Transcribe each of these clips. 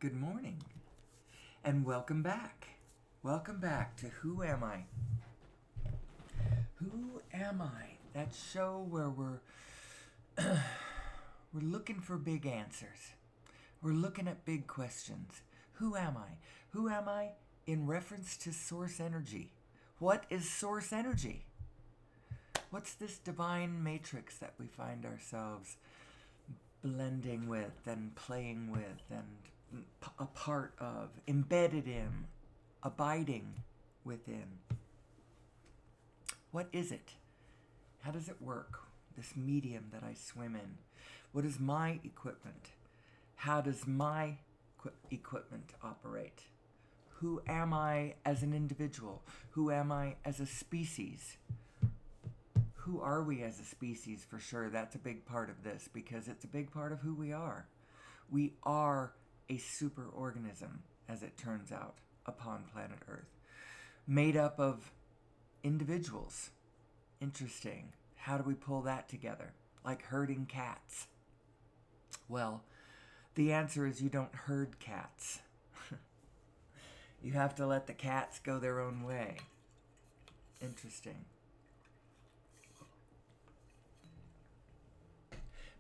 Good morning, and welcome back. Welcome back to Who Am I? Who Am I? That show where we're looking for big answers. We're looking at big questions. Who am I? Who am I in reference to source energy? What is source energy? What's this divine matrix that we find ourselves blending with and playing with and a part of, embedded in, abiding within? What is it? How does it work? This medium that I swim in. What is my equipment? How does my equipment operate? Who am I as an individual? Who am I as a species? Who are we as a species, for sure? That's a big part of this because it's a big part of who we are. We are a super organism, as it turns out, upon planet Earth, made up of individuals. Interesting. How do we pull that together? Like herding cats. Well, the answer is you don't herd cats. You have to let the cats go their own way. Interesting.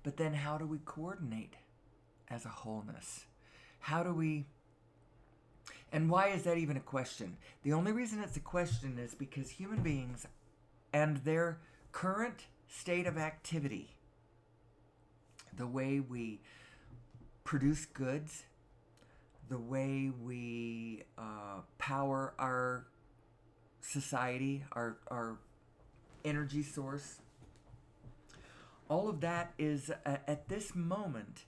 But then how do we coordinate as a wholeness? How do we... And why is that even a question? The only reason it's a question is because human beings and their current state of activity, the way we produce goods, the way we power our society, our energy source, all of that is, at this moment,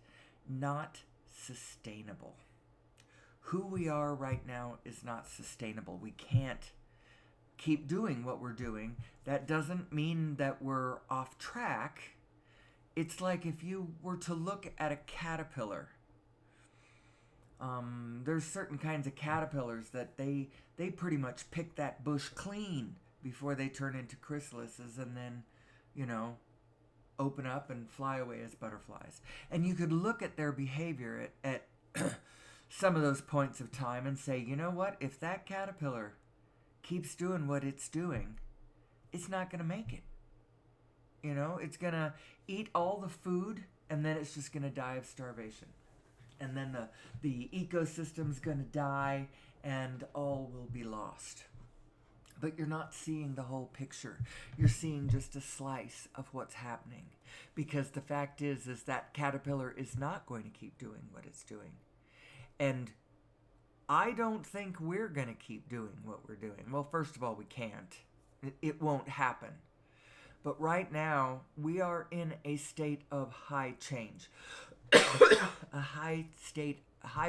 not sustainable. Who we are right now is not sustainable. We can't keep doing what we're doing. That doesn't mean that we're off track. It's like if you were to look at a caterpillar. There's certain kinds of caterpillars that they pretty much pick that bush clean before they turn into chrysalises and then, open up and fly away as butterflies. And you could look at their behavior at some of those points of time and say, you know what? If that caterpillar keeps doing what it's doing, it's not going to make it. It's going to eat all the food and then it's just going to die of starvation. And then the ecosystem's going to die and all will be lost. But you're not seeing the whole picture. You're seeing just a slice of what's happening. Because the fact is that caterpillar is not going to keep doing what it's doing. And I don't think we're going to keep doing what we're doing. Well, first of all, we can't. It won't happen. But right now, we are in a state of high change. A high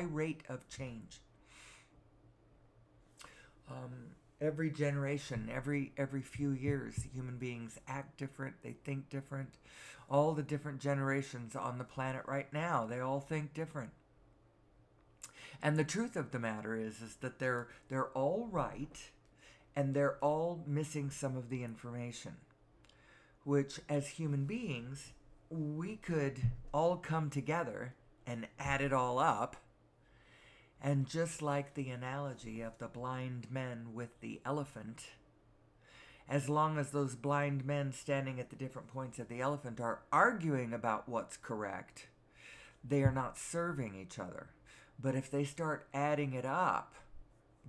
rate of change. Every generation, every few years, human beings act different, they think different. All the different generations on the planet right now, they all think different. And the truth of the matter is that they're all right, and they're all missing some of the information, which as human beings, we could all come together and add it all up. And just like the analogy of the blind men with the elephant, as long as those blind men standing at the different points of the elephant are arguing about what's correct, they are not serving each other. But if they start adding it up,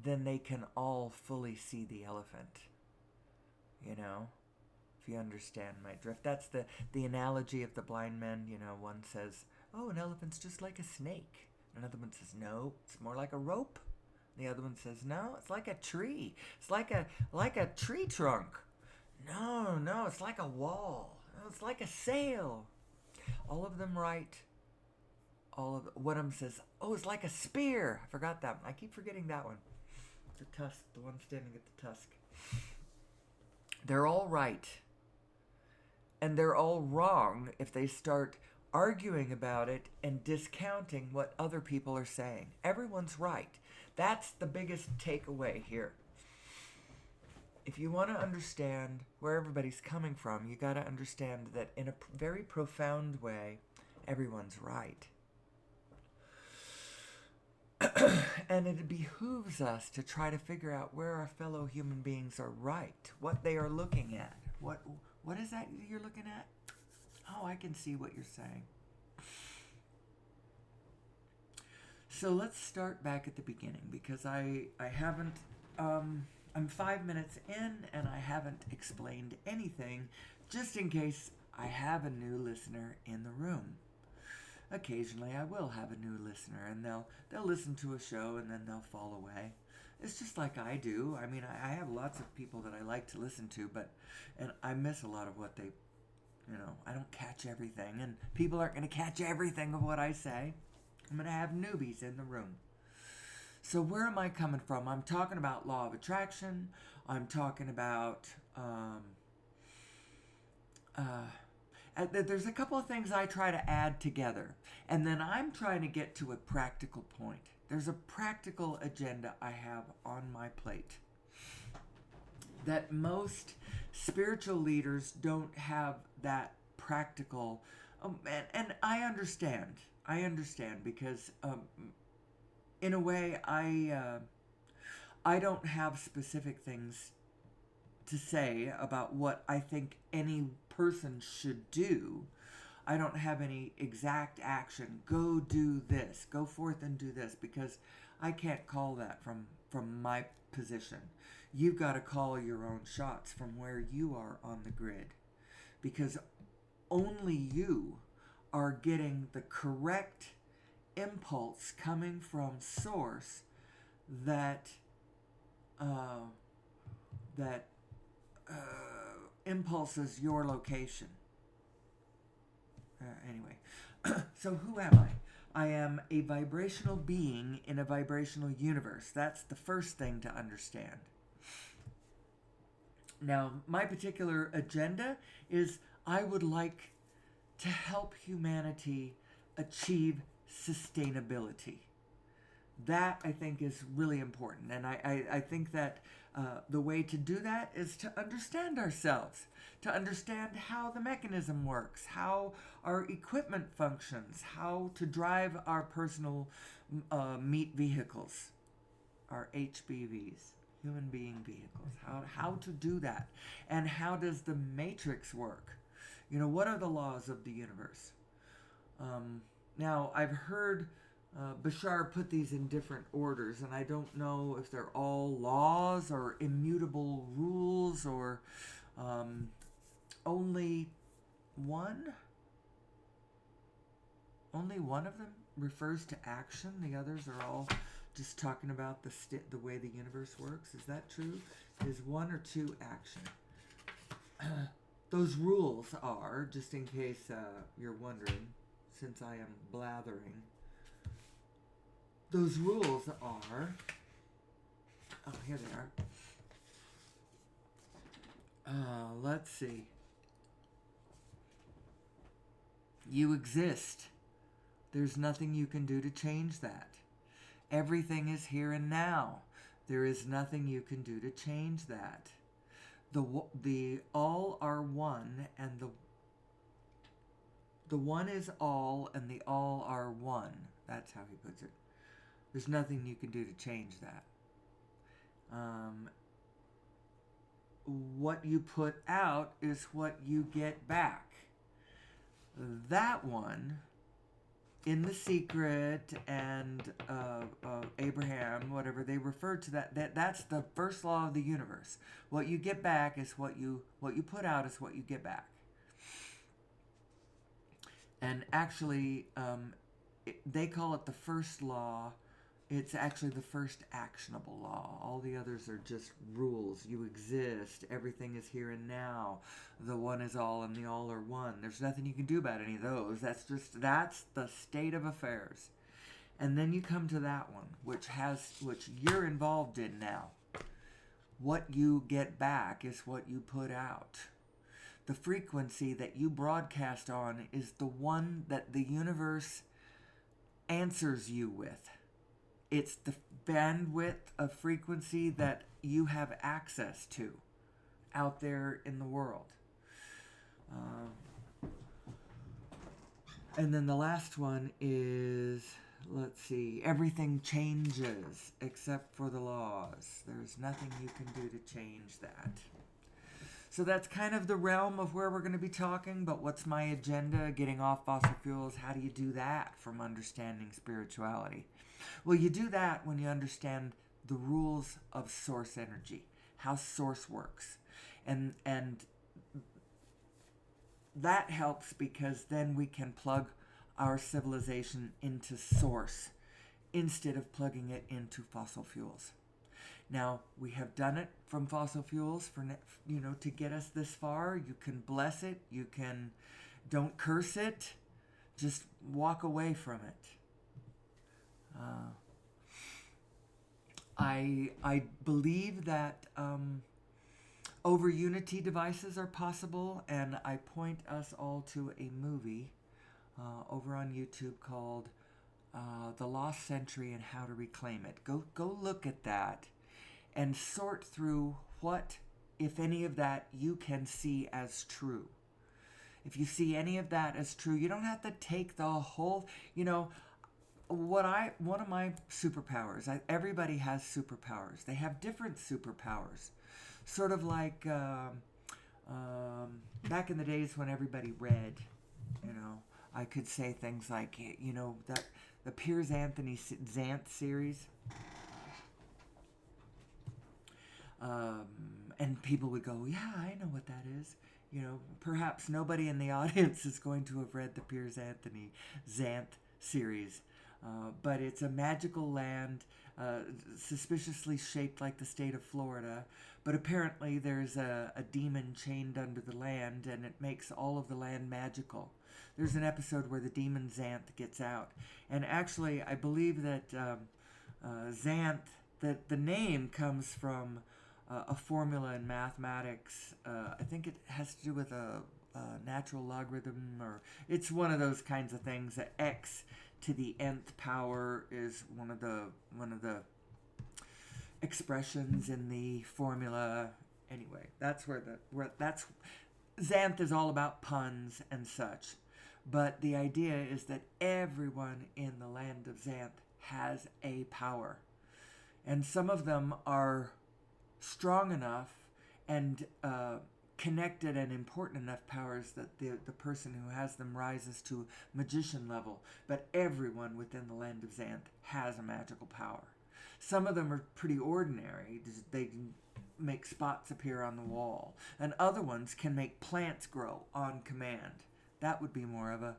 then they can all fully see the elephant. If you understand my drift. That's the analogy of the blind men. One says, oh, an elephant's just like a snake. Another one says, no, it's more like a rope. The other one says, no, it's like a tree. It's like a tree trunk. No, it's like a wall. No, it's like a sail. All of them right. One of them says, oh, it's like a spear. I forgot that one. I keep forgetting that one. The tusk, the one standing at the tusk. They're all right. And they're all wrong if they start arguing about it and discounting what other people are saying. Everyone's right. That's the biggest takeaway here. If you want to understand where everybody's coming from, you got to understand that in a very profound way, everyone's right. And it behooves us to try to figure out where our fellow human beings are right, what they are looking at. What is that you're looking at? Oh, I can see what you're saying. So let's start back at the beginning, because I haven't, I'm 5 minutes in and I haven't explained anything, just in case I have a new listener in the room. Occasionally I will have a new listener, and they'll listen to a show and then they'll fall away. It's just like I do. I mean, I have lots of people that I like to listen to, and I miss a lot of what they, I don't catch everything, and people aren't going to catch everything of what I say. I'm going to have newbies in the room. So where am I coming from? I'm talking about law of attraction. I'm talking about, there's a couple of things I try to add together. And then I'm trying to get to a practical point. There's a practical agenda I have on my plate that most spiritual leaders don't have that practical. And I understand. Because in a way I don't have specific things to say about what I think any person should do. I don't have any exact action. Go do this. Go forth and do this, because I can't call that from my position. You've got to call your own shots from where you are on the grid, because only you are getting the correct impulse coming from source that impulses your location. Anyway, so who am I? I am a vibrational being in a vibrational universe. That's the first thing to understand. Now, my particular agenda is I would like to help humanity achieve sustainability. That, I think, is really important. And I think that the way to do that is to understand ourselves, to understand how the mechanism works, how our equipment functions, how to drive our personal meat vehicles, our HBVs, human being vehicles, how to do that. And how does the matrix work? What are the laws of the universe? Now, I've heard Bashar put these in different orders, and I don't know if they're all laws or immutable rules, or only one. Only one of them refers to action. The others are all just talking about the way the universe works. Is that true? Is one or two action? Those rules are, just in case you're wondering, since I am blathering, those rules are, here they are. Let's see. You exist. There's nothing you can do to change that. Everything is here and now. There is nothing you can do to change that. The all are one, and the one is all, and the all are one. That's how he puts it. There's nothing you can do to change that. What you put out is what you get back. That one, in The Secret and Abraham, whatever, they refer to that's the first law of the universe. What you get back is what you put out is what you get back. And actually, they call it the first law. It's actually the first actionable law. All the others are just rules. You exist. Everything is here and now. The one is all and the all are one. There's nothing you can do about any of those. That's the state of affairs. And then you come to that one, which you're involved in now. What you get back is what you put out. The frequency that you broadcast on is the one that the universe answers you with. It's the bandwidth of frequency that you have access to out there in the world. And then the last one is, let's see, everything changes except for the laws. There's nothing you can do to change that. So that's kind of the realm of where we're going to be talking, but what's my agenda? Getting off fossil fuels. How do you do that from understanding spirituality? Well, you do that when you understand the rules of source energy, how source works. And that helps because then we can plug our civilization into source instead of plugging it into fossil fuels. Now, we have done it from fossil fuels for, to get us this far. You can bless it. You can, don't curse it. Just walk away from it. I believe that over Unity devices are possible, and I point us all to a movie over on YouTube called The Lost Century and How to Reclaim It. Go look at that and sort through what, if any of that, you can see as true. If you see any of that as true, you don't have to take the whole, one of my superpowers, everybody has superpowers. They have different superpowers. Sort of like back in the days when everybody read, I could say things like, that the Piers Anthony Zant series. And people would go, yeah, I know what that is. Perhaps nobody in the audience is going to have read the Piers Anthony Zant series. But it's a magical land, suspiciously shaped like the state of Florida. But apparently there's a demon chained under the land, and it makes all of the land magical. There's an episode where the demon Xanth gets out. And actually, I believe that Xanth, that the name comes from a formula in mathematics. I think it has to do with a natural logarithm, or it's one of those kinds of things. That x to the nth power is one of the expressions in the formula. Anyway, that's that's Xanth is all about puns and such. But the idea is that everyone in the land of Xanth has a power. And some of them are strong enough and connected and important enough powers that the person who has them rises to magician level. But everyone within the land of Xanth has a magical power. Some of them are pretty ordinary. They can make spots appear on the wall. And other ones can make plants grow on command. That would be more of the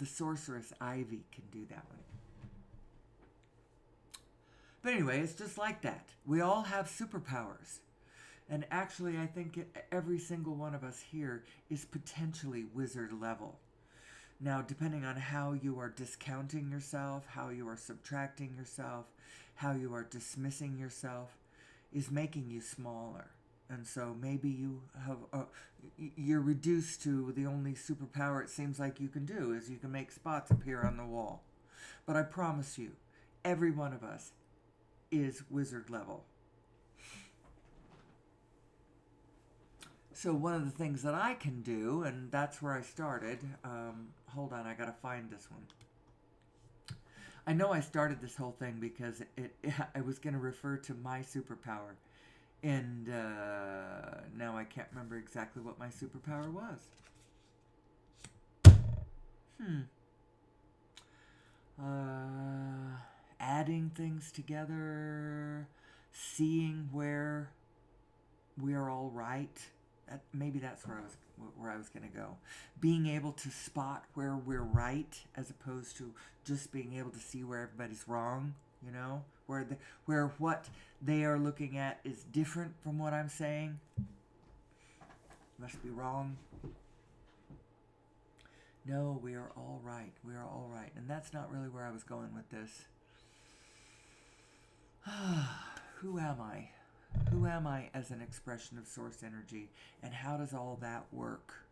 sorceress Ivy can do that one. But anyway, it's just like that. We all have superpowers. And actually, I think every single one of us here is potentially wizard level. Now, depending on how you are discounting yourself, how you are subtracting yourself, how you are dismissing yourself, is making you smaller. And so maybe you're reduced to the only superpower it seems like you can do is you can make spots appear on the wall. But I promise you, every one of us is wizard level. So one of the things that I can do, and that's where I started, hold on, I gotta find this one. I know I started this whole thing because I was going to refer to my superpower. And now I can't remember exactly what my superpower was. Adding things together, seeing where we are all right. Maybe that's where I was going to go. Being able to spot where we're right as opposed to just being able to see where everybody's wrong, where what they are looking at is different from what I'm saying. Must be wrong. No, we are all right. We are all right. And that's not really where I was going with this. Who am I? Who am I as an expression of source energy? And how does all that work?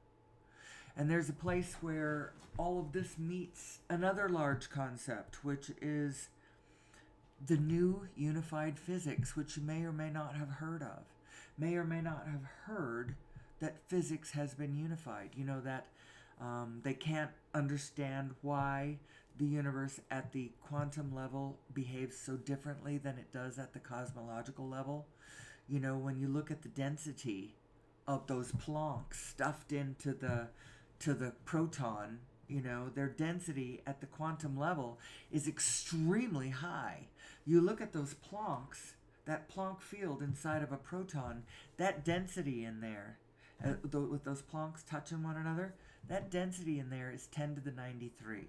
And there's a place where all of this meets another large concept, which is the new unified physics, which you may or may not have heard of. May or may not have heard that physics has been unified. That they can't understand why the universe at the quantum level behaves so differently than it does at the cosmological level. You know, when you look at the density of those Plancks stuffed into the proton, you know, their density at the quantum level is extremely high. You look at those Plancks, that Planck field inside of a proton, that density in there, with those Plancks touching one another, that density in there is 10 to the 93.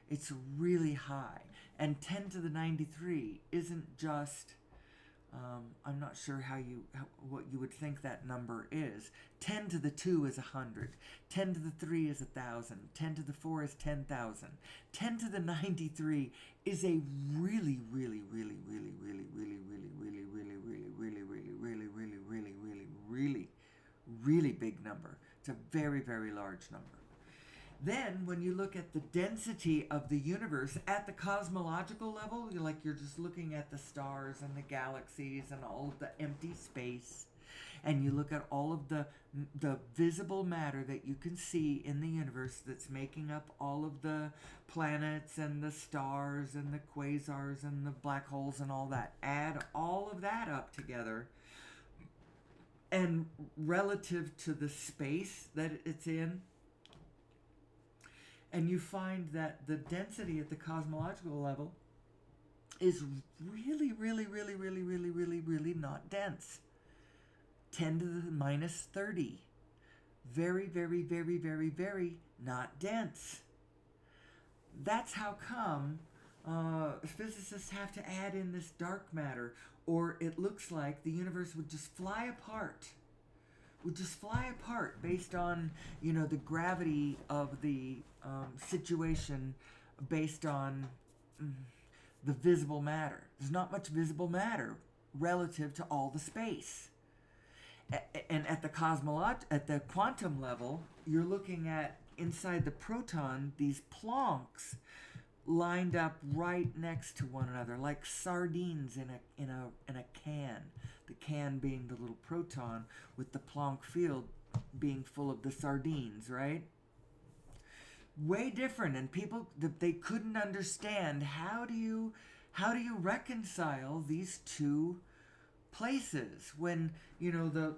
It's really high. And 10 to the 93 isn't just, I'm not sure what you would think that number is. 10 to the 2 is 100. 10 to the 3 is 1,000. 10 to the 4 is 10,000. 10 to the 93 is a really, really, really, really, really, really, really, really, really, really, really, really, really, really, really, really, really, really big number. It's a very, very large number. Then, when you look at the density of the universe at the cosmological level, you're just looking at the stars and the galaxies and all of the empty space, and you look at all of the visible matter that you can see in the universe that's making up all of the planets and the stars and the quasars and the black holes and all that. Add all of that up together, and relative to the space that it's in, and you find that the density at the cosmological level is really, really, really, really, really, really, really not dense. 10 to the minus 30. Very, very, very, very, very not dense. That's how come physicists have to add in this dark matter, or it looks like the universe would just fly apart. Based on, you know, the gravity of the situation, based on the visible matter. There's not much visible matter relative to all the space. And at the quantum level, you're looking at inside the proton these Plancks lined up right next to one another, like sardines in a can. The can being the little proton, with the Planck field being full of the sardines, right? Way different, and people, they couldn't understand how do you reconcile these two places when, you know, the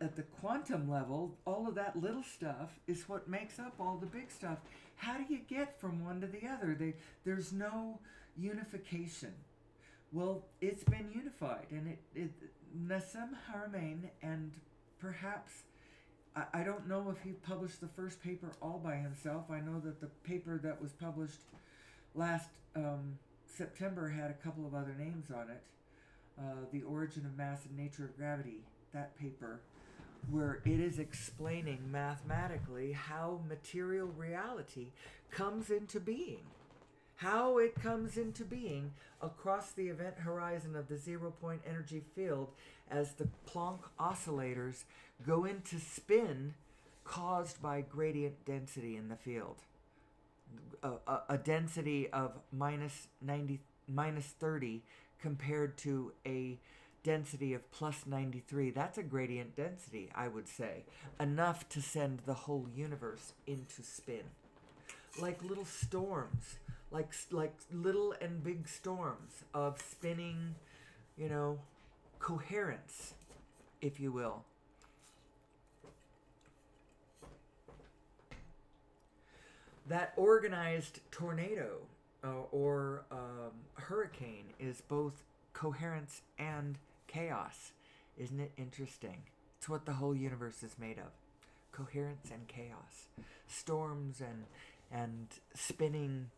at the quantum level, all of that little stuff is what makes up all the big stuff. How do you get from one to the other? There's no unification. Well, it's been unified, and Nassim Haramein, and perhaps, I don't know if he published the first paper all by himself. I know that the paper that was published last September had a couple of other names on it. The Origin of Mass and Nature of Gravity, that paper, where it is explaining mathematically how material reality comes into being. How it comes into being across the event horizon of the zero-point energy field as the Planck oscillators go into spin caused by gradient density in the field. A density of minus 30 compared to a density of plus 93. That's a gradient density, I would say. Enough to send the whole universe into spin. Like little storms. Like little and big storms of spinning, you know, coherence, if you will. That organized tornado or hurricane is both coherence and chaos. Isn't it interesting? It's what the whole universe is made of. Coherence and chaos. Storms and spinning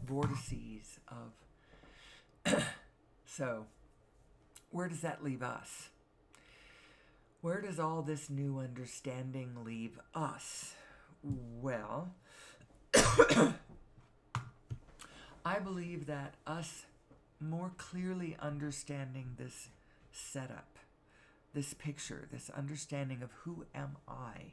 vortices of... So, where does that leave us? Where does all this new understanding leave us? Well, I believe that us more clearly understanding this setup, this picture, this understanding of who am I?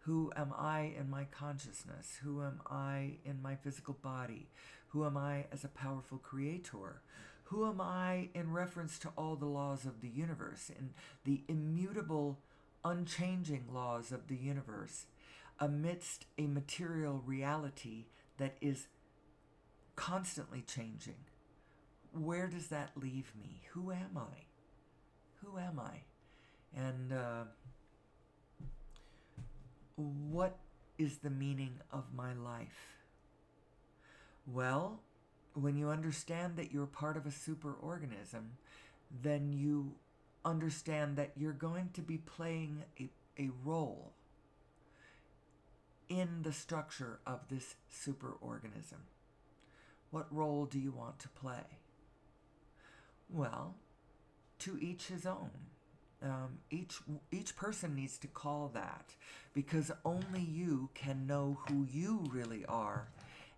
Who am I in my consciousness? Who am I in my physical body? Who am I as a powerful creator? Who am I in reference to all the laws of the universe and the immutable, unchanging laws of the universe amidst a material reality that is constantly changing. Where does that leave me? Who am I? Who am I? And what is the meaning of my life? Well, when you understand that you're part of a superorganism, then you understand that you're going to be playing a role in the structure of this superorganism. What role do you want to play? Well, to each his own. Each person needs to call that, because only you can know who you really are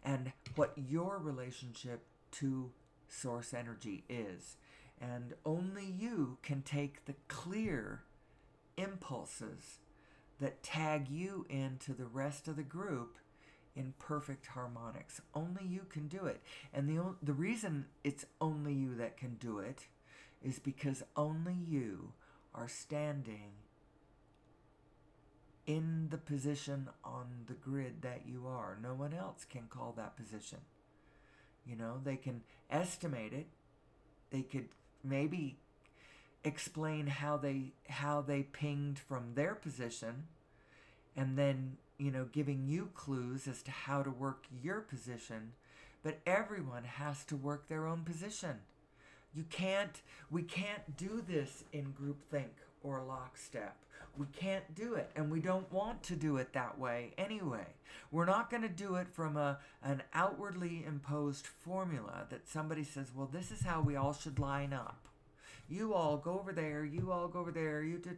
and what your relationship to source energy is. And only you can take the clear impulses that tag you into the rest of the group in perfect harmonics. Only you can do it. And the reason it's only you that can do it is because only you are standing in the position on the grid that you are. No one else can call that position. You know, they can estimate it. They could maybe explain how they pinged from their position, and then, you know, giving you clues as to how to work your position. But everyone has to work their own position. We can't do this in groupthink or lockstep. We can't do it, and we don't want to do it that way anyway. We're not going to do it from an outwardly imposed formula that somebody says, well, this is how we all should line up. You all go over there, you all go over there, you da.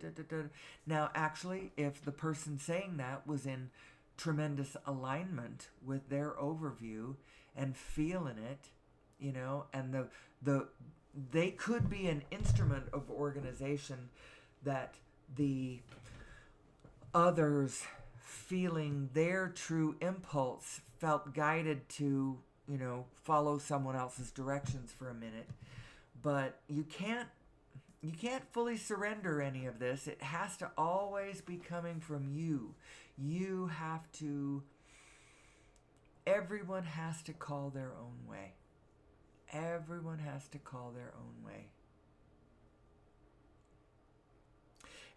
Now, actually, if the person saying that was in tremendous alignment with their overview and feeling it, you know, and they could be an instrument of organization that the others, feeling their true impulse, felt guided to, you know, follow someone else's directions for a minute. But you can't fully surrender any of this. It has to always be coming from you. Everyone has to call their own way. Everyone has to call their own way.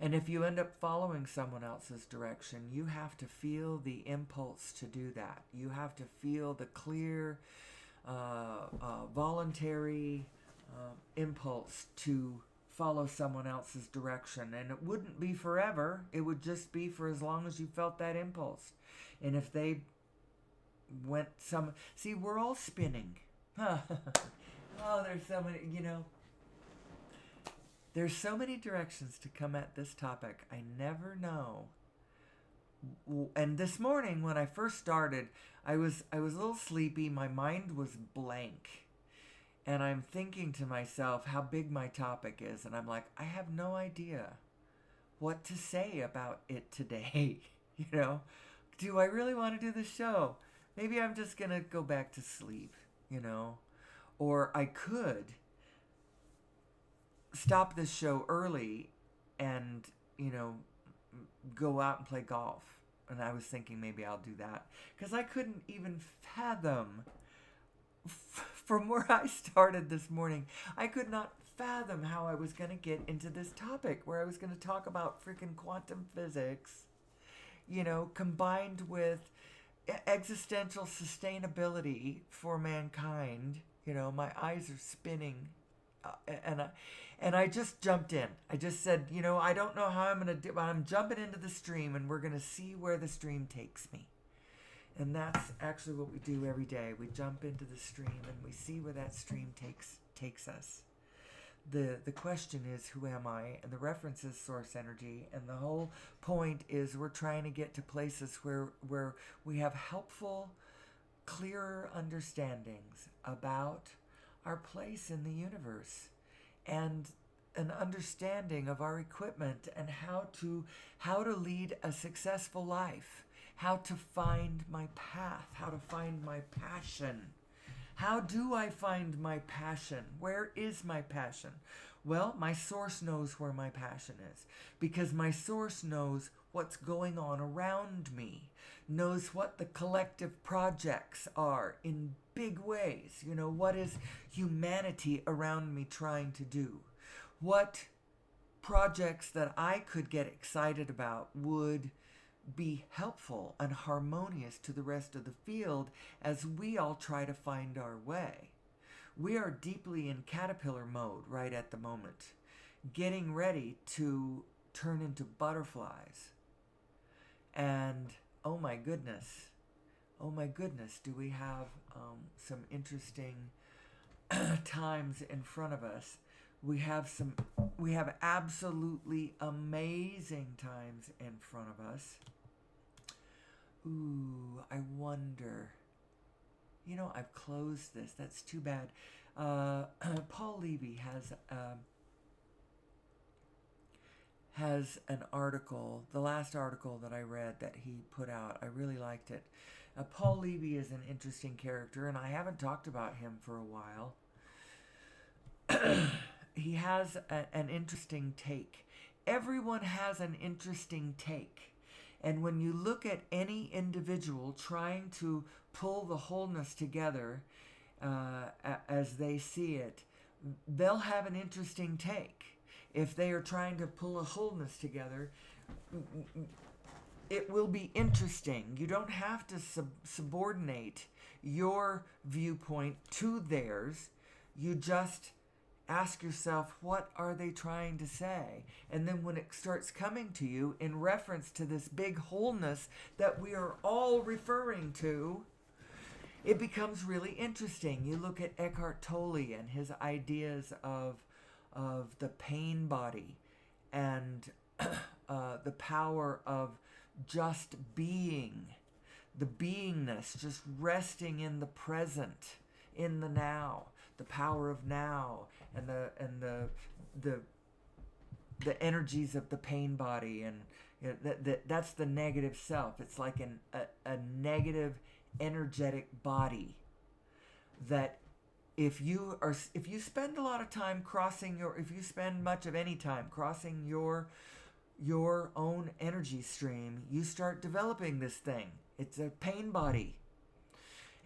And if you end up following someone else's direction, you have to feel the impulse to do that. You have to feel the clear, voluntary impulse to follow someone else's direction. And it wouldn't be forever. It would just be for as long as you felt that impulse. And if they went see, we're all spinning. Oh, there's so many, you know. There's so many directions to come at this topic. I never know. And this morning when I first started, I was a little sleepy. My mind was blank. And I'm thinking to myself how big my topic is. And I'm like, I have no idea what to say about it today. You know, do I really want to do this show? Maybe I'm just going to go back to sleep, you know. Or I could stop this show early and, you know, go out and play golf. And I was thinking maybe I'll do that. Because I couldn't even fathom, from where I started this morning, I could not fathom how I was going to get into this topic where I was going to talk about freaking quantum physics, you know, combined with existential sustainability for mankind. You know, my eyes are spinning. And I just jumped in. I just said, you know, I don't know how I'm going to do, but I'm jumping into the stream and we're going to see where the stream takes me. And that's actually what we do every day. We jump into the stream and we see where that stream takes us. The question is, who am I? And the reference is source energy. And the whole point is we're trying to get to places where we have helpful, clearer understandings about our place in the universe and an understanding of our equipment and how to lead a successful life, how to find my path, how to find my passion. How do I find my passion? Where is my passion? Well, my source knows where my passion is because my source knows what's going on around me, knows what the collective projects are in big ways. You know, what is humanity around me trying to do? What projects that I could get excited about would be helpful and harmonious to the rest of the field as we all try to find our way. We are deeply in caterpillar mode right at the moment, getting ready to turn into butterflies. And oh my goodness, do we have some interesting times in front of us. We have absolutely amazing times in front of us. Ooh, I wonder. You know, I've closed this. That's too bad. Paul Levy has an article, the last article that I read that he put out. I really liked it. Paul Levy is an interesting character, and I haven't talked about him for a while. He has an interesting take. Everyone has an interesting take. And when you look at any individual trying to pull the wholeness together as they see it, they'll have an interesting take. If they are trying to pull a wholeness together, it will be interesting. You don't have to subordinate your viewpoint to theirs. You just ask yourself, what are they trying to say? And then when it starts coming to you in reference to this big wholeness that we are all referring to, it becomes really interesting. You look at Eckhart Tolle and his ideas of the pain body and the power of just being, the beingness, just resting in the present, in the now, the power of now, and the energies of the pain body, and you know, that's the negative self. It's like a negative energetic body that if you spend a lot of time if you spend much of any time crossing your own energy stream, you start developing this thing. It's a pain body.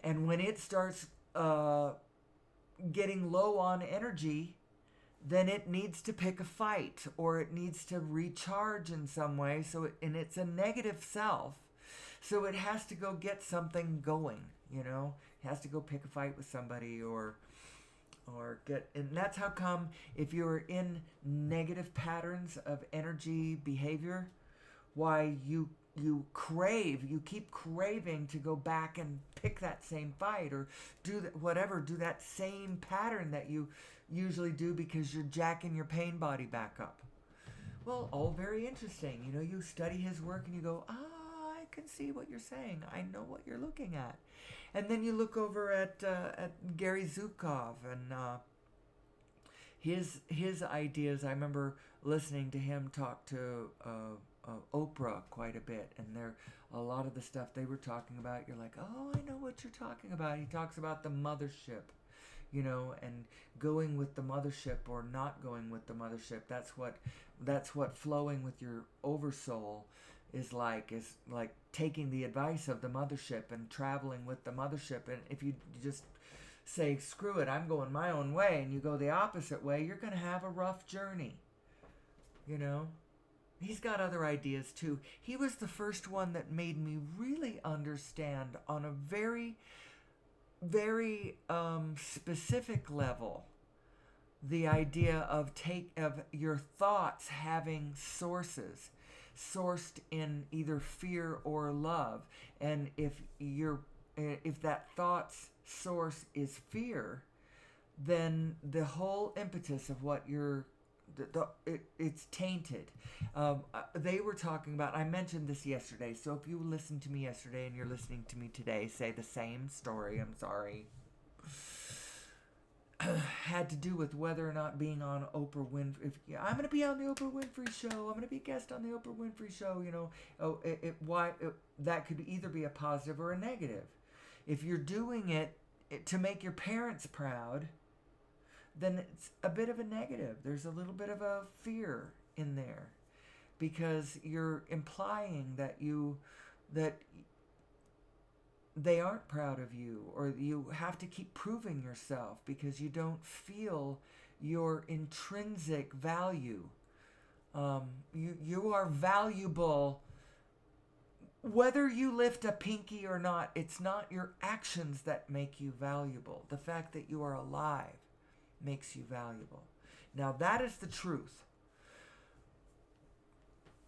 And when it starts getting low on energy, then it needs to pick a fight, or it needs to recharge in some way. And it's a negative self. So it has to go get something going, you know? It has to go pick a fight with somebody or and that's how come if you're in negative patterns of energy behavior, why you keep craving to go back and pick that same fight or do that same pattern that you usually do because you're jacking your pain body back up. Well, all very interesting. You know, you study his work and you go, I can see what you're saying. I know what you're looking at. And then you look over at Gary Zukov and his ideas. I remember listening to him talk to Oprah quite a bit, and a lot of the stuff they were talking about, you're like, oh, I know what you're talking about. He talks about the mothership, you know, and going with the mothership or not going with the mothership. That's what flowing with your oversoul is like taking the advice of the mothership and traveling with the mothership. And if you just say, screw it, I'm going my own way, and you go the opposite way, you're going to have a rough journey, you know. He's got other ideas too. He was the first one that made me really understand on a very, very specific level the idea of your thoughts having sources, sourced in either fear or love. And if that thought's source is fear, then the whole impetus of what it's tainted. They were talking about, I mentioned this yesterday, so if you listened to me yesterday and you're listening to me today say the same story, I'm sorry. Had to do with whether or not being on Oprah Winfrey. I'm going to be on the Oprah Winfrey Show. I'm going to be a guest on the Oprah Winfrey Show. You know, that could either be a positive or a negative. If you're doing it to make your parents proud, then it's a bit of a negative. There's a little bit of a fear in there. because you're implying that they aren't proud of you, or you have to keep proving yourself because you don't feel your intrinsic value. You are valuable whether you lift a pinky or not. It's not your actions that make you valuable. The fact that you are alive makes you valuable. Now that is the truth.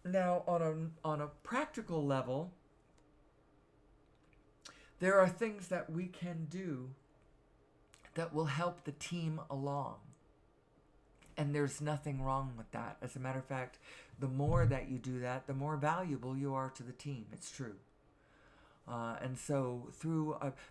Now on a practical level, there are things that we can do that will help the team along. And there's nothing wrong with that. As a matter of fact, the more that you do that, the more valuable you are to the team. It's true. And so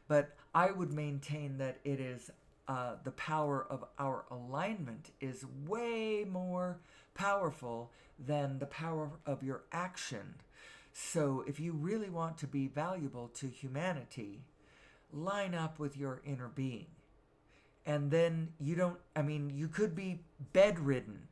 but I would maintain that it is the power of our alignment is way more powerful than the power of your action. So if you really want to be valuable to humanity, line up with your inner being. And then you could be bedridden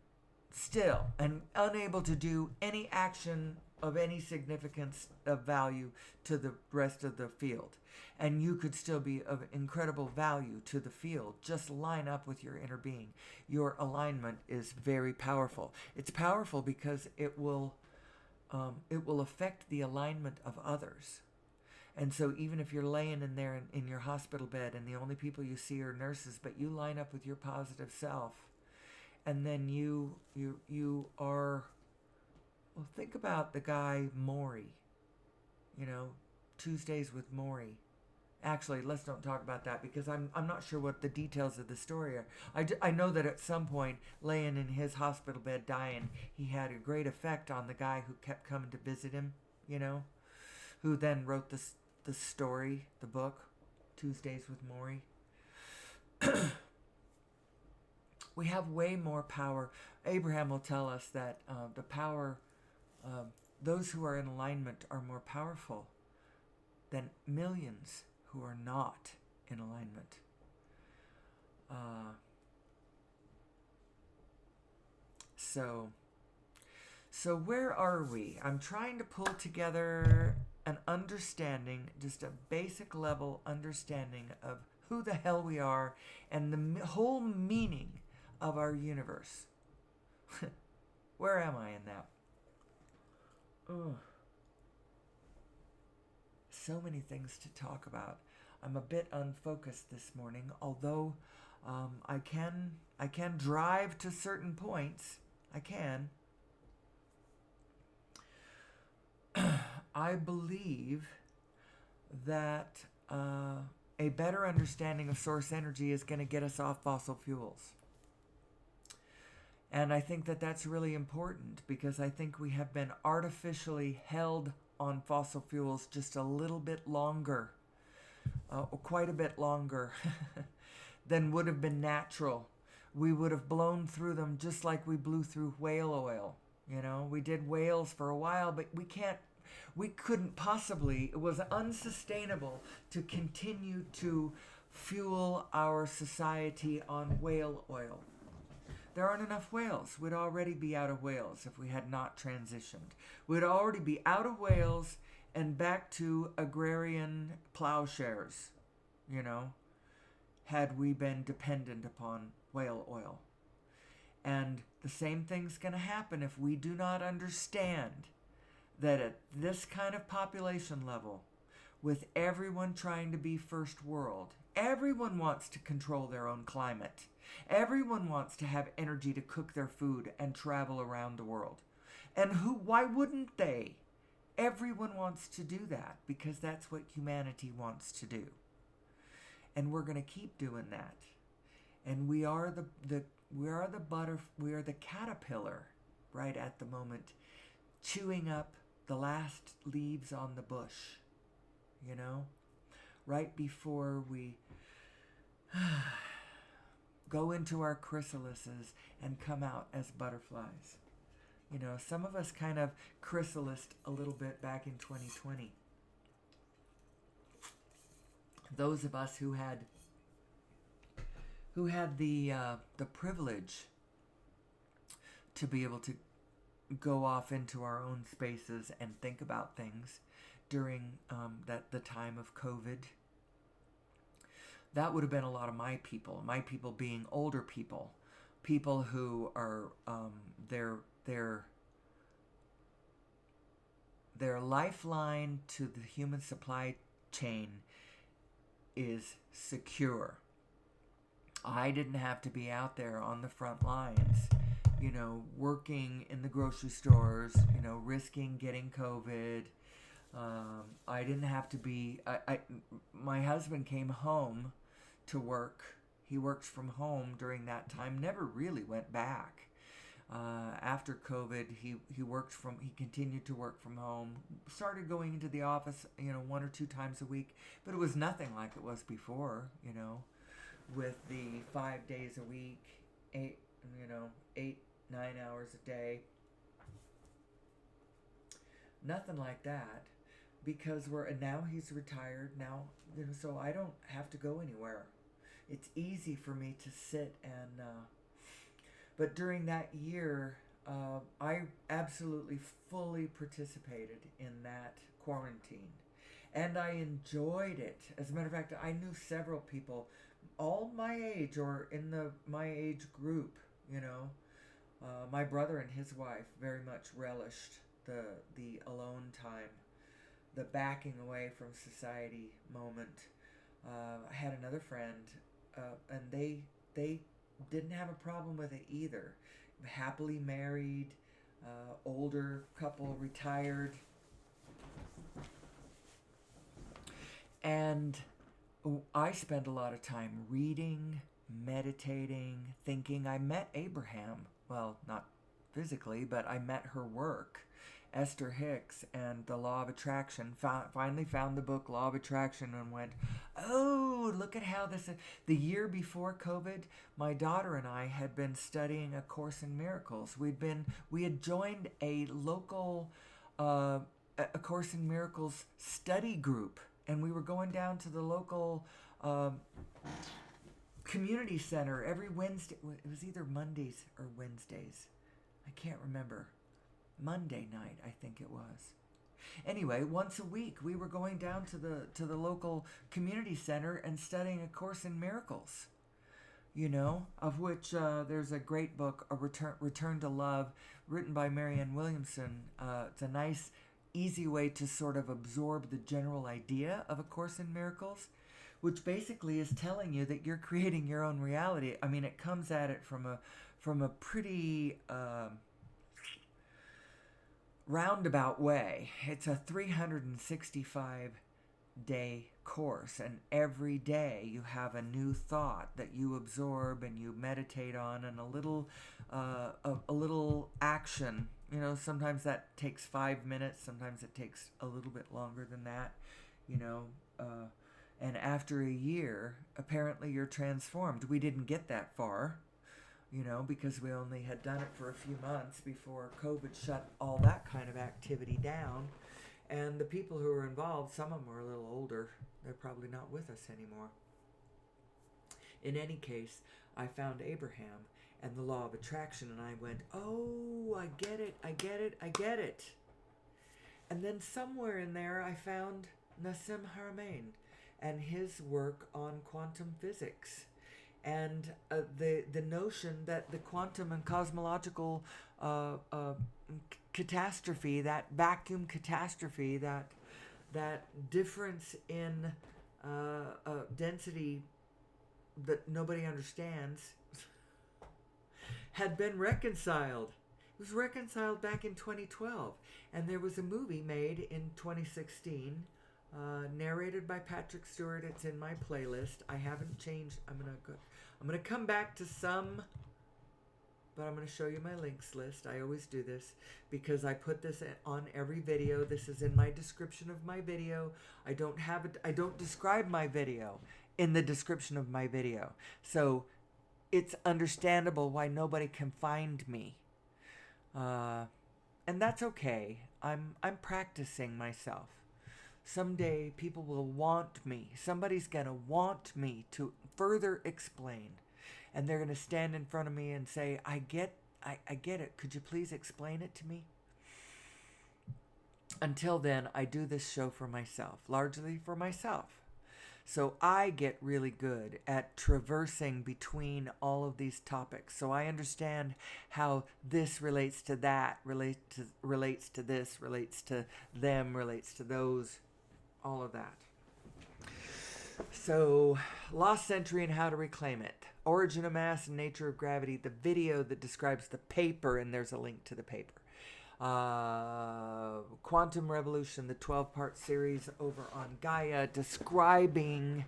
still and unable to do any action of any significance of value to the rest of the field. And you could still be of incredible value to the field. Just line up with your inner being. Your alignment is very powerful. It's powerful because it will affect the alignment of others. And so even if you're laying in there in your hospital bed and the only people you see are nurses, but you line up with your positive self, and then you are, well, think about the guy Maury, Tuesdays with Maury. Actually, let's don't talk about that because I'm not sure what the details of the story are. I know that at some point, laying in his hospital bed dying, he had a great effect on the guy who kept coming to visit him, who then wrote the story, the book, Tuesdays with Maury. We have way more power. Abraham will tell us that the power, those who are in alignment are more powerful than millions who are not in alignment. So where are we? I'm trying to pull together an understanding, just a basic level understanding of who the hell we are and the whole meaning of our universe. Where am I in that? Ugh. So many things to talk about. I'm a bit unfocused this morning, although I can drive to certain points. I can. I believe that a better understanding of source energy is going to get us off fossil fuels. And I think that that's really important because I think we have been artificially held on fossil fuels just a little bit longer, quite a bit longer than would have been natural. We would have blown through them just like we blew through whale oil. We did whales for a while, but we couldn't possibly, it was unsustainable to continue to fuel our society on whale oil. There aren't enough whales. We'd already be out of whales if we had not transitioned. We'd already be out of whales and back to agrarian plowshares, had we been dependent upon whale oil. And the same thing's going to happen if we do not understand that at this kind of population level, with everyone trying to be first world, everyone wants to control their own climate. Everyone wants to have energy to cook their food and travel around the world. And why wouldn't they? Everyone wants to do that because that's what humanity wants to do. And we're going to keep doing that. And we are the caterpillar right at the moment, chewing up the last leaves on the bush, right before we go into our chrysalises and come out as butterflies. Some of us kind of chrysalised a little bit back in 2020. Those of us who had the privilege to be able to go off into our own spaces and think about things during the time of COVID. That would have been a lot of my people. My people being older people, people who are their lifeline to the human supply chain is secure. I didn't have to be out there on the front lines, working in the grocery stores, risking getting COVID. I didn't have to be. My husband came home to work. He worked from home during that time. Never really went back. After COVID, he continued to work from home. Started going into the office, 1 or 2 times a week, but it was nothing like it was before. With the 5 days a week, 8, 9 hours a day. Nothing like that, because now he's retired now, so I don't have to go anywhere. It's easy for me to sit and. But during that year, I absolutely fully participated in that quarantine, and I enjoyed it. As a matter of fact, I knew several people, all my age or in my age group. My brother and his wife very much relished the alone time, the backing away from society moment. I had another friend, and they didn't have a problem with it either. Happily married, older couple, retired. And I spent a lot of time reading, meditating, thinking. I met Abraham. Well, not physically, but I met her work. Esther Hicks and the Law of Attraction. Finally found the book Law of Attraction and went, oh, look at how this is. The year before COVID, my daughter and I had been studying A Course in Miracles. We had joined a local A Course in Miracles study group, and we were going down to the local community center every Wednesday. It was either Mondays or Wednesdays. I can't remember. Monday night, I think it was. Anyway, once a week we were going down to the local community center and studying A Course in Miracles. Of which there's a great book, Return to Love, written by Marianne Williamson. It's a nice, easy way to sort of absorb the general idea of A Course in Miracles, which basically is telling you that you're creating your own reality. I mean, it comes at it from a pretty roundabout way. It's a 365-day course, and every day you have a new thought that you absorb and you meditate on, and a little action. Sometimes that takes 5 minutes, sometimes it takes a little bit longer than that. And after a year, apparently you're transformed. We didn't get that far, because we only had done it for a few months before COVID shut all that kind of activity down. And the people who were involved, some of them were a little older. They're probably not with us anymore. In any case, I found Abraham and the Law of Attraction, and I went, oh, I get it. And then somewhere in there, I found Nassim Haramein and his work on quantum physics. And the notion that the quantum and cosmological catastrophe, that vacuum catastrophe, that difference in density that nobody understands, had been reconciled. It was reconciled back in 2012, and there was a movie made in 2016. Narrated by Patrick Stewart. It's in my playlist. I haven't changed. I'm gonna come back to some, but I'm gonna show you my links list. I always do this because I put this on every video. This is in my description of my video. I don't describe my video in the description of my video, so it's understandable why nobody can find me, and that's okay. I'm practicing myself. Someday people will want me. Somebody's going to want me to further explain. And they're going to stand in front of me and say, I get I get it. Could you please explain it to me? Until then, I do this show for myself, largely for myself. So I get really good at traversing between all of these topics. So I understand how this relates to that, relates to this, relates to them, relates to those, all of that. So, Lost Century and How to Reclaim It. Origin of Mass and Nature of Gravity. The video that describes the paper, and there's a link to the paper. Quantum Revolution, the 12-part series over on Gaia, describing,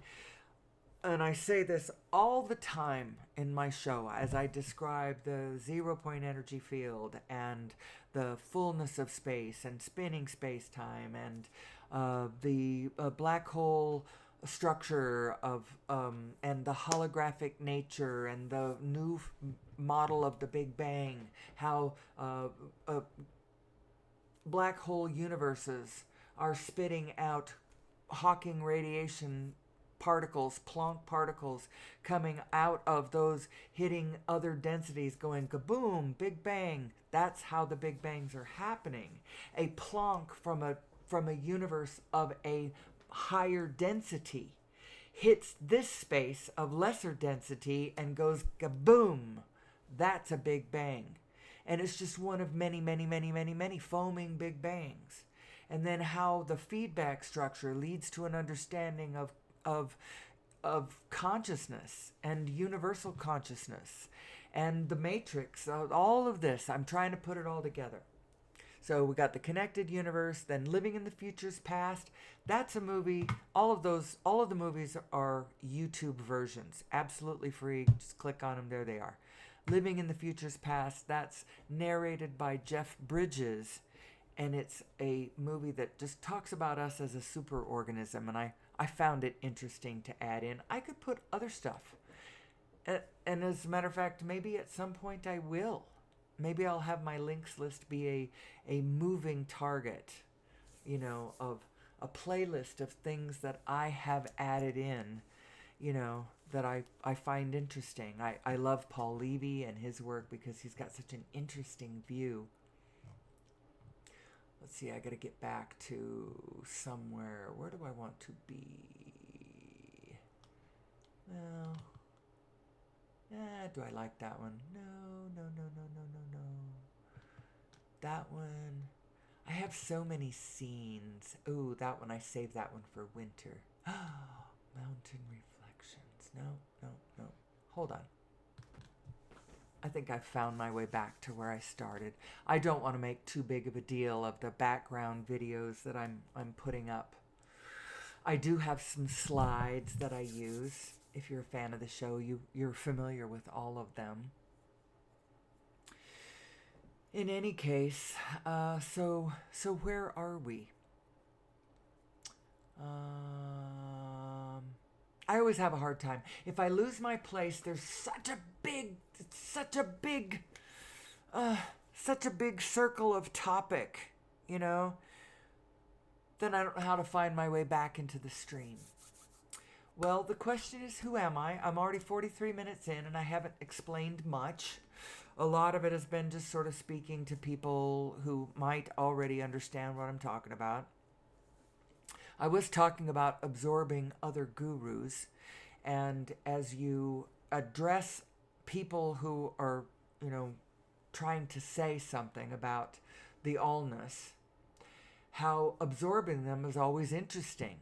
and I say this all the time in my show as I describe the zero-point energy field and the fullness of space and spinning space-time and the black hole structure of and the holographic nature and the new model of the Big Bang, how black hole universes are spitting out Hawking radiation particles, Planck particles, coming out of those, hitting other densities, going kaboom, Big Bang. That's how the Big Bangs are happening. A Planck from a universe of a higher density hits this space of lesser density and goes kaboom. That's a Big Bang. And it's just one of many, many, many, many, many foaming Big Bangs. And then how the feedback structure leads to an understanding of consciousness and universal consciousness and the matrix, all of this. I'm trying to put it all together. So we got the connected universe, then Living in the Future's Past. That's a movie. All of the movies are YouTube versions, absolutely free. Just click on them. There they are. Living in the Future's Past, that's narrated by Jeff Bridges, and it's a movie that just talks about us as a superorganism, and I found it interesting to add in. I could put other stuff, and as a matter of fact, maybe at some point I will. Maybe I'll have my links list be a moving target, of a playlist of things that I have added in, that I find interesting. I love Paul Levy and his work because he's got such an interesting view. Let's see, I got to get back to somewhere. Where do I want to be? Well, do I like that one? No. That one, I have so many scenes. Ooh, that one, I saved that one for winter. Mountain Reflections. No. Hold on. I think I've found my way back to where I started. I don't want to make too big of a deal of the background videos that I'm putting up. I do have some slides that I use. If you're a fan of the show, you're familiar with all of them. In any case, so where are we? I always have a hard time. If I lose my place, there's such a big circle of topic, then I don't know how to find my way back into the stream. Well, the question is, who am I? I'm already 43 minutes in, and I haven't explained much. A lot of it has been just sort of speaking to people who might already understand what I'm talking about. I was talking about absorbing other gurus, and as you address people who are, trying to say something about the allness, how absorbing them is always interesting,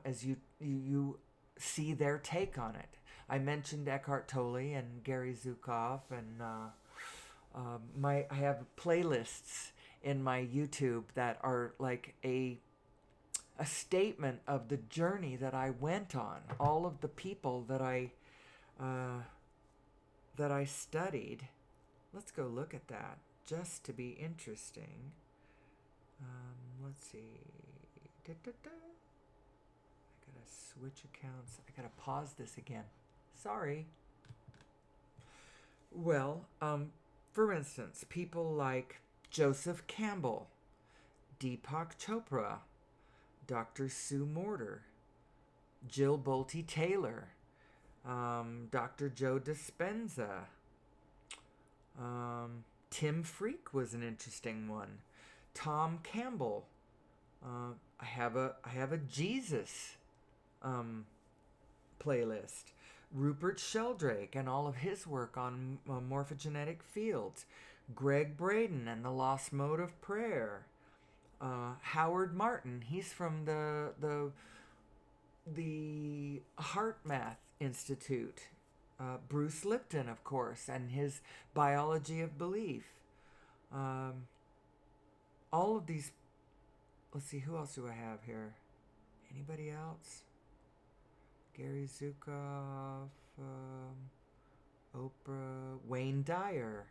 as you see their take on it. I mentioned Eckhart Tolle and Gary Zukav, and I have playlists in my YouTube that are like a statement of the journey that I went on, all of the people that I studied. Let's go look at that, just to be interesting. Let's see. I gotta switch accounts. I gotta pause this again. Sorry. Well, for instance, people like Joseph Campbell, Deepak Chopra, Dr. Sue Morter, Jill Bolte Taylor, Dr. Joe Dispenza, Tim Freak was an interesting one. Tom Campbell. I have a Jesus playlist. Rupert Sheldrake and all of his work on morphogenetic fields. Greg Braden and the Lost Mode of Prayer. Howard Martin, he's from the Heart Math Institute. Bruce Lipton, of course, and his Biology of Belief. All of these. Let's see, who else do I have here? Anybody else? Gary Zukav, Oprah, Wayne Dyer.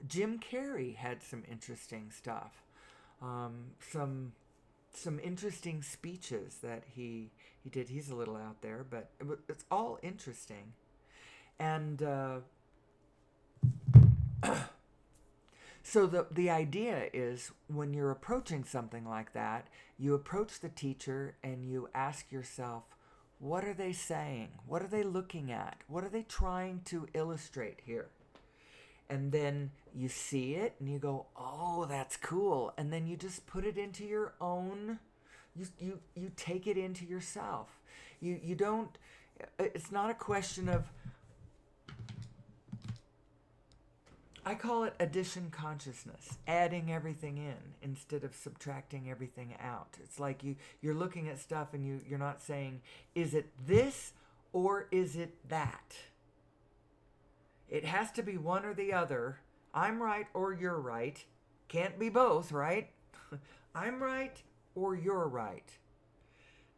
Jim Carrey had some interesting stuff. Some interesting speeches that he did. He's a little out there, but it's all interesting. And so the idea is, when you're approaching something like that, you approach the teacher and you ask yourself, what are they saying? What are they looking at? What are they trying to illustrate here? And then you see it and you go, oh, that's cool. And then you just put it into your own, you take it into yourself. You don't, it's not a question of, I call it addition consciousness, adding everything in instead of subtracting everything out. It's like you're looking at stuff and you're not saying, is it this or is it that? It has to be one or the other. I'm right or you're right. Can't be both, right? I'm right or you're right.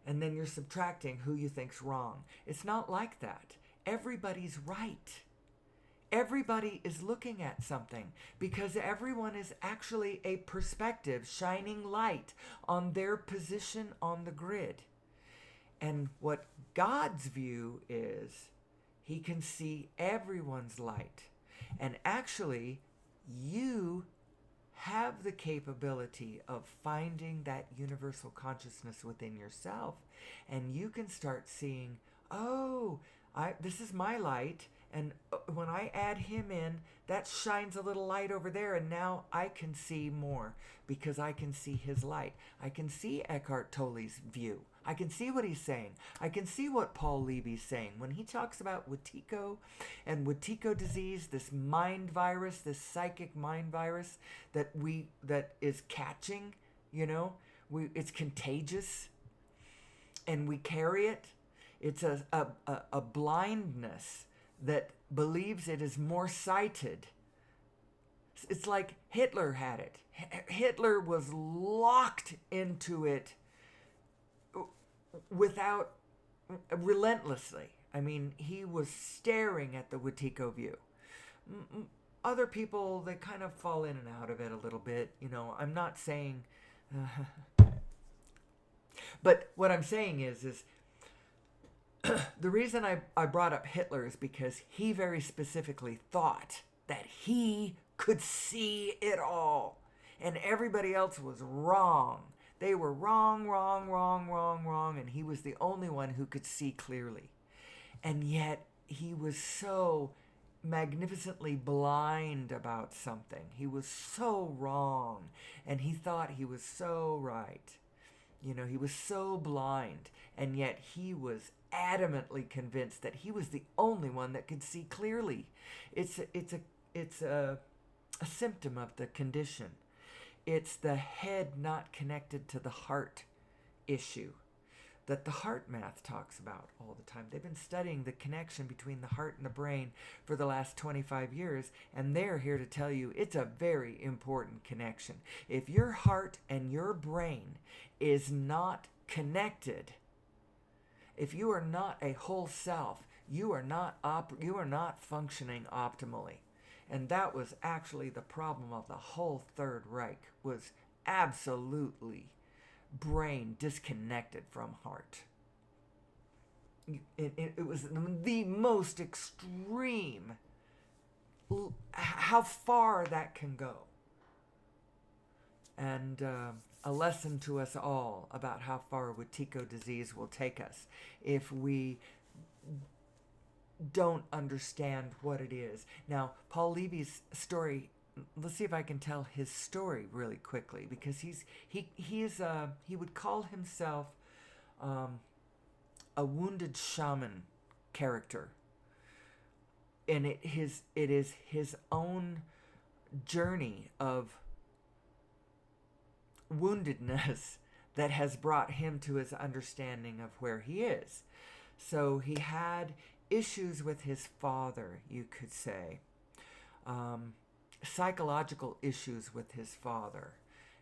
And then you're subtracting who you think's wrong. It's not like that. Everybody's right. Everybody is looking at something because everyone is actually a perspective shining light on their position on the grid. And what God's view is, he can see everyone's light. And actually, you have the capability of finding that universal consciousness within yourself. And you can start seeing, oh, this is my light. And when I add him in, that shines a little light over there. And now I can see more because I can see his light. I can see Eckhart Tolle's view. I can see what he's saying. I can see what Paul Levy's saying. When he talks about Wetiko and Wetiko disease, this mind virus, this psychic mind virus that is catching, it's contagious and we carry it. It's a blindness that believes it is more sighted. It's like Hitler had it. Hitler was locked into it relentlessly. I mean, he was staring at the Wetiko view. Other people, they kind of fall in and out of it a little bit. I'm not saying... but what I'm saying is the reason I brought up Hitler is because he very specifically thought that he could see it all. And everybody else was wrong. They were wrong, and he was the only one who could see clearly. And yet, he was so magnificently blind about something. He was so wrong, and he thought he was so right. He was so blind, and yet he was adamantly convinced that he was the only one that could see clearly. It's a symptom of the condition. It's the head not connected to the heart issue that the heart math talks about all the time. They've been studying the connection between the heart and the brain for the last 25 years, and they're here to tell you it's a very important connection. If your heart and your brain is not connected, if you are not a whole self, you are not functioning optimally. And that was actually the problem of the whole Third Reich, was absolutely brain disconnected from heart. It was the most extreme, how far that can go. And a lesson to us all about how far Wetiko disease will take us if we don't understand what it is. Now, Paul Levy's story, let's see if I can tell his story really quickly, because he would call himself a wounded shaman character. And it is his own journey of woundedness that has brought him to his understanding of where he is. So he had issues with his father, you could say. Psychological issues with his father.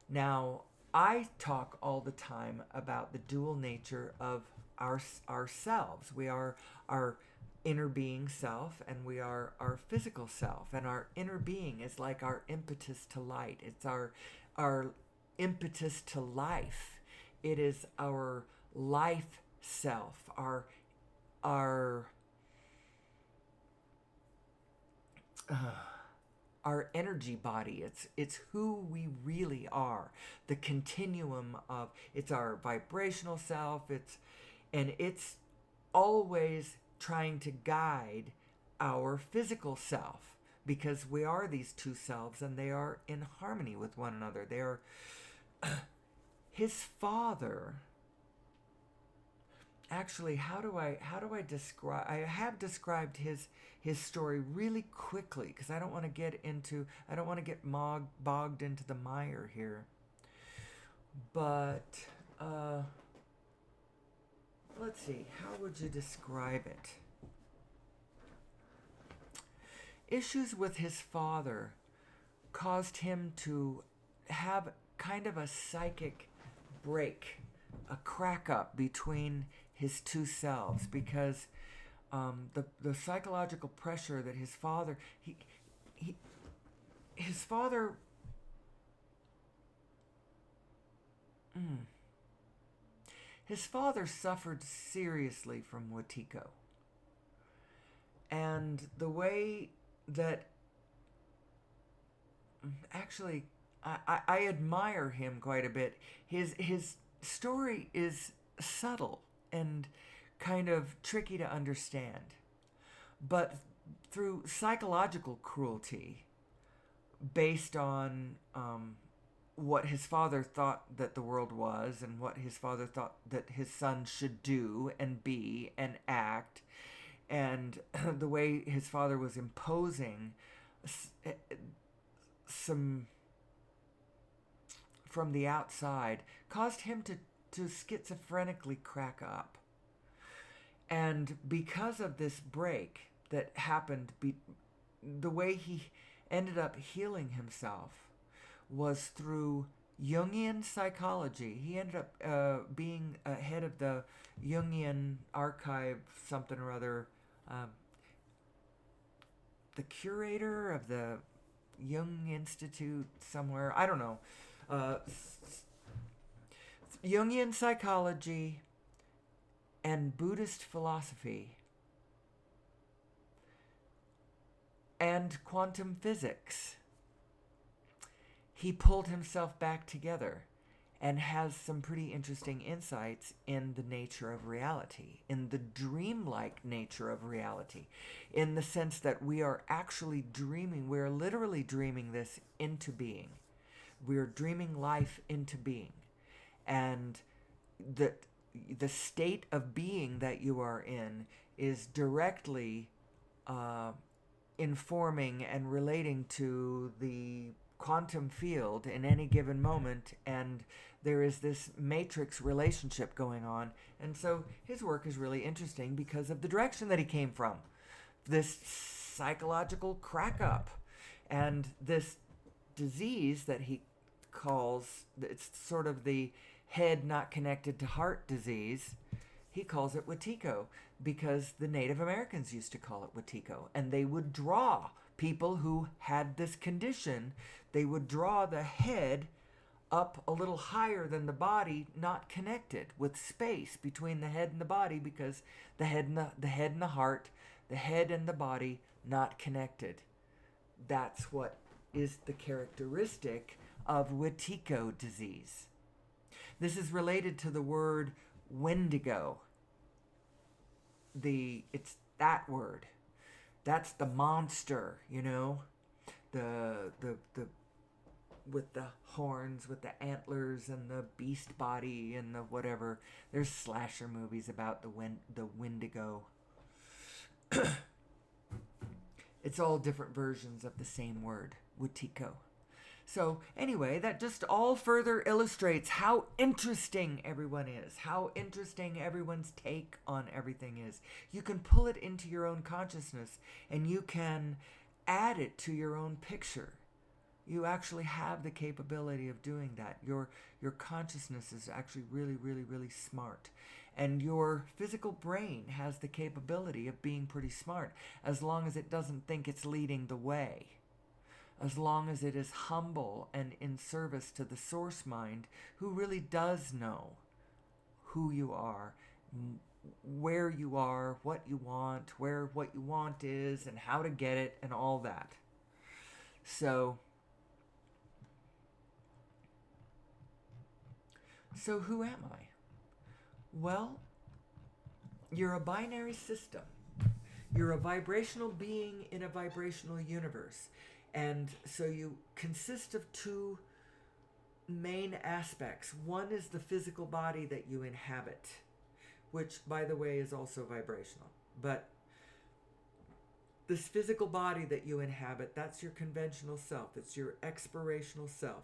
Now, I talk all the time about the dual nature of ourselves. We are our inner being self, and we are our physical self. And our inner being is like our impetus to light. It's our impetus to life. It is our life self, our energy body. It's who we really are. The continuum of, it's our vibrational self. It's always trying to guide our physical self, because we are these two selves and they are in harmony with one another. They are his father. Actually, how do I describe? I have described his story really quickly, because I don't want to get bogged into the mire here. But let's see, how would you describe it? Issues with his father caused him to have kind of a psychic break, a crack up between his two selves, because the psychological pressure that his father his father suffered seriously from Wetiko, and the way that actually I admire him quite a bit. His story is subtle and kind of tricky to understand, but through psychological cruelty based on what his father thought that the world was, and what his father thought that his son should do and be and act, and the way his father was imposing some from the outside, caused him to schizophrenically crack up. And because of this break that happened, the way he ended up healing himself was through Jungian psychology. He ended up being head of the Jungian archive, something or other, the curator of the Jung Institute somewhere. I don't know. Jungian psychology and Buddhist philosophy and quantum physics. He pulled himself back together and has some pretty interesting insights in the nature of reality, in the dreamlike nature of reality, in the sense that we are actually dreaming, we are literally dreaming this into being. We are dreaming life into being. And the state of being that you are in is directly informing and relating to the quantum field in any given moment, and there is this matrix relationship going on. And so his work is really interesting because of the direction that he came from, this psychological crack up, and this disease that he calls, it's sort of the head not connected to heart disease. He calls it Wetiko because the Native Americans used to call it Wetiko, and they would draw people who had this condition. They would draw the head up a little higher than the body, not connected, with space between the head and the body, because the head and the heart, the head and the body not connected. That's what is the characteristic of Wetiko disease. This is related to the word Wendigo. It's that word, That's the monster, you know, the with the horns, with the antlers, and the beast body, and the whatever. There's slasher movies about the Wendigo. It's all different versions of the same word, Wetiko. So anyway, that just all further illustrates how interesting everyone is, how interesting everyone's take on everything is. You can pull it into your own consciousness, and you can add it to your own picture. You actually have the capability of doing that. Your consciousness is actually really, really, really smart. And your physical brain has the capability of being pretty smart, as long as it doesn't think it's leading the way. As long as it is humble and in service to the source mind, who really does know who you are, where you are, what you want, where what you want is, and how to get it, and all that. So who am I? Well, you're a binary system. You're a vibrational being in a vibrational universe. And so you consist of two main aspects. One is the physical body that you inhabit, which, by the way, is also vibrational. But this physical body that you inhabit, that's your conventional self. It's your expirational self.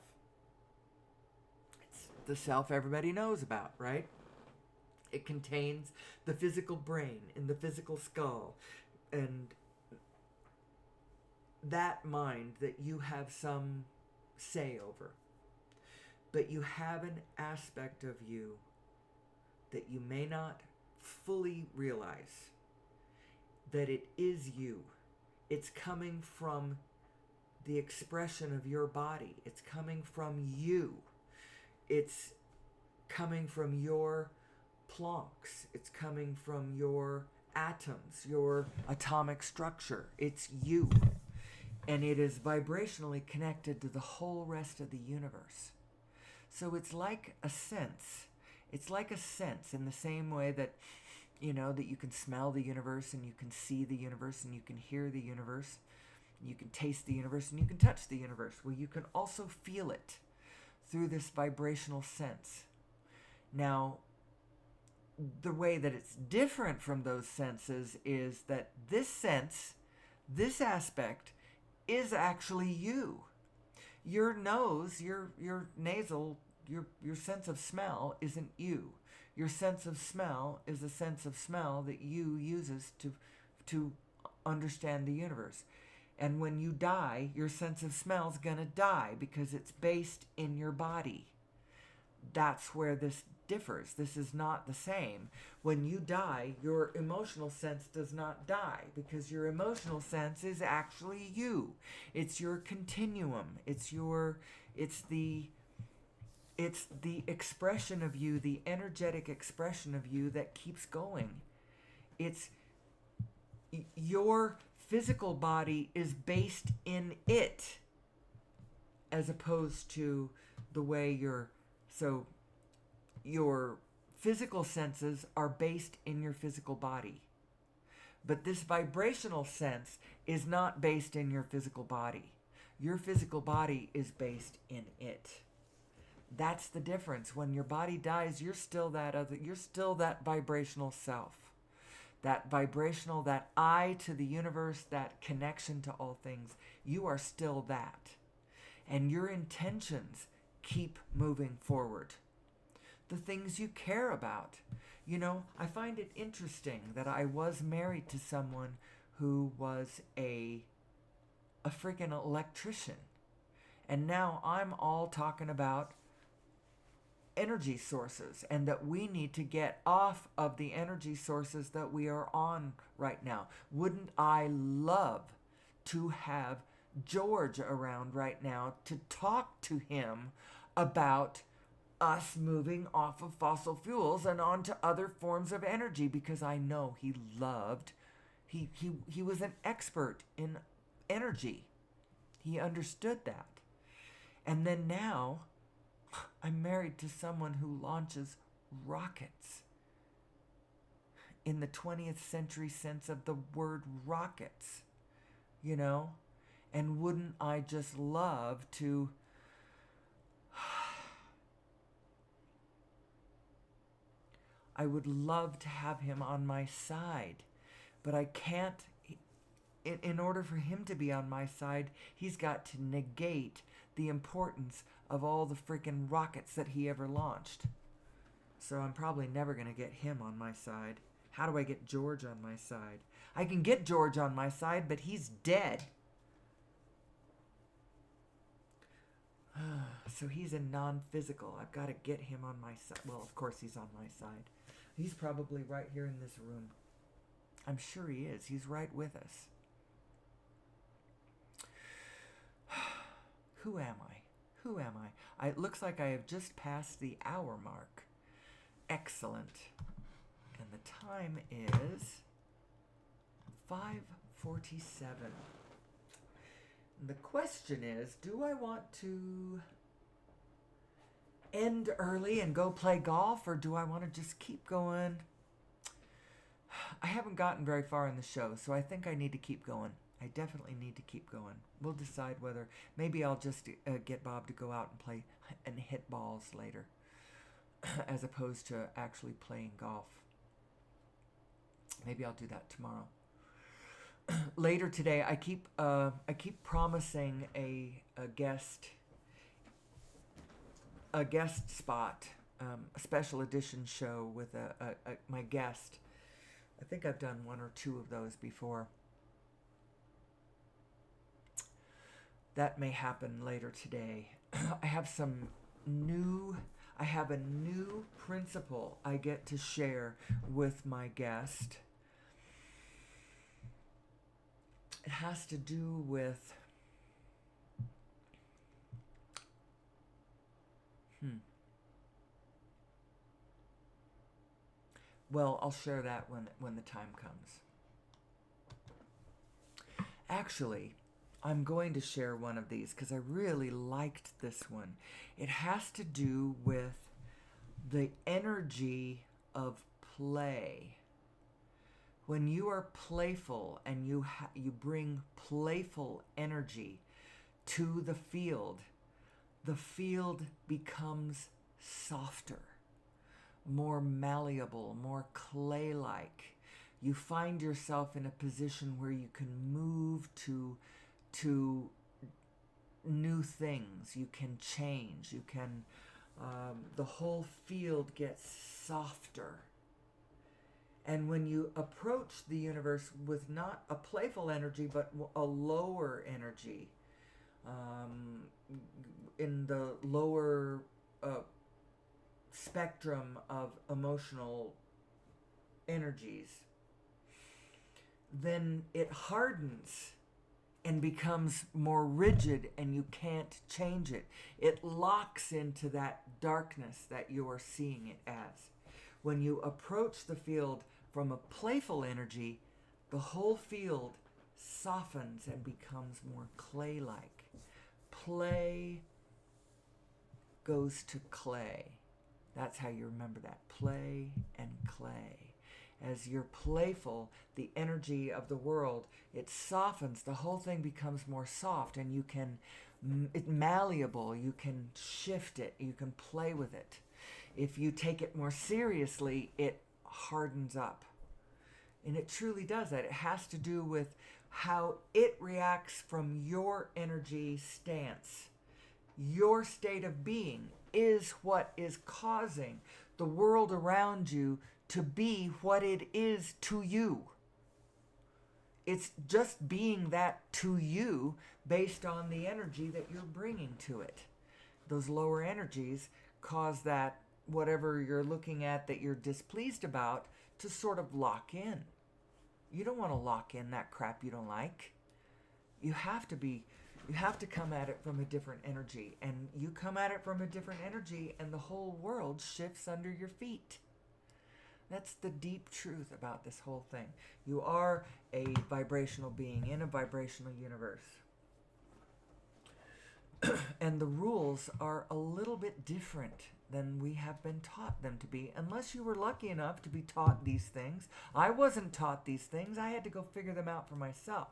It's the self everybody knows about, right? It contains the physical brain and the physical skull, and that mind that you have some say over. But you have an aspect of you that you may not fully realize, that it is you. It's coming from the expression of your body. It's coming from you. It's coming from your Plancks. It's coming from your atoms, your atomic structure. It's you. And it is vibrationally connected to the whole rest of the universe. So it's like a sense. It's like a sense in the same way that, you know, that you can smell the universe, and you can see the universe, and you can hear the universe, you can taste the universe, and you can touch the universe. Well, you can also feel it through this vibrational sense. Now, the way that it's different from those senses is that this sense, this aspect, is actually you. Your nose, your nasal, your sense of smell isn't you. Your sense of smell is a sense of smell that you uses to understand the universe. And when you die, your sense of smell is gonna die because it's based in your body. That's where this differs. This is not the same. When you die, your emotional sense does not die because your emotional sense is actually you. It's your continuum. It's the expression of you, the energetic expression of you that keeps going. It's your physical body is based in it, as opposed to the way your physical senses are based in your physical body. But this vibrational sense is not based in your physical body. Your physical body is based in it. That's the difference. When your body dies, you're still that vibrational self. That vibrational, that I to the universe, that connection to all things. You are still that. And your intentions keep moving forward. The things you care about. You know, I find it interesting that I was married to someone who was a freaking electrician. And now I'm all talking about energy sources, and that we need to get off of the energy sources that we are on right now. Wouldn't I love to have George around right now to talk to him about us moving off of fossil fuels and onto other forms of energy, because I know he was an expert in energy. He understood that. And then now I'm married to someone who launches rockets in the 20th century sense of the word rockets. you know? And wouldn't I just love to... I would love to have him on my side, but I can't. In order for him to be on my side, he's got to negate the importance of all the freaking rockets that he ever launched. So I'm probably never going to get him on my side. How do I get George on my side? I can get George on my side, but he's dead. So he's a non-physical. I've got to get him on my side. Well, of course he's on my side. He's probably right here in this room. I'm sure he is. He's right with us. Who am I? Who am I? It looks like I have just passed the hour mark. Excellent. And the time is 5:47. And the question is, do I want to end early and go play golf, or do I want to just keep going? I haven't gotten very far in the show, so I think I need to keep going. I definitely need to keep going. We'll decide whether, maybe I'll just get Bob to go out and play and hit balls later, as opposed to actually playing golf. Maybe I'll do that tomorrow. Later today, I keep promising a guest spot, a special edition show with my guest. I think I've done one or two of those before. That may happen later today. I have a new principle I get to share with my guest. It has to do with well, I'll share that when the time comes. Actually, I'm going to share one of these because I really liked this one. It has to do with the energy of play. When you are playful and you bring playful energy to the field becomes softer, more malleable, more clay-like. You find yourself in a position where you can move to new things. You can change. You can. The whole field gets softer. And when you approach the universe with not a playful energy, but a lower energy, in the lower spectrum of emotional energies, then it hardens and becomes more rigid, and you can't change it. It locks into that darkness that you are seeing it as. When you approach the field from a playful energy, the whole field softens and becomes more clay-like. Play goes to clay. That's how you remember that. Play and clay. As you're playful, the energy of the world, it softens. The whole thing becomes more soft, and you can, it's malleable. You can shift it. You can play with it. If you take it more seriously, it hardens up. And it truly does that. It has to do with how it reacts from your energy stance. Your state of being is what is causing the world around you to be what it is to you. It's just being that to you based on the energy that you're bringing to it. Those lower energies cause that whatever you're looking at that you're displeased about to sort of lock in. You don't want to lock in that crap you don't like. You have to come at it from a different energy, and you come at it from a different energy and the whole world shifts under your feet. That's the deep truth about this whole thing. You are a vibrational being in a vibrational universe. And the rules are a little bit different than we have been taught them to be, unless you were lucky enough to be taught these things. I wasn't taught these things. I had to go figure them out for myself.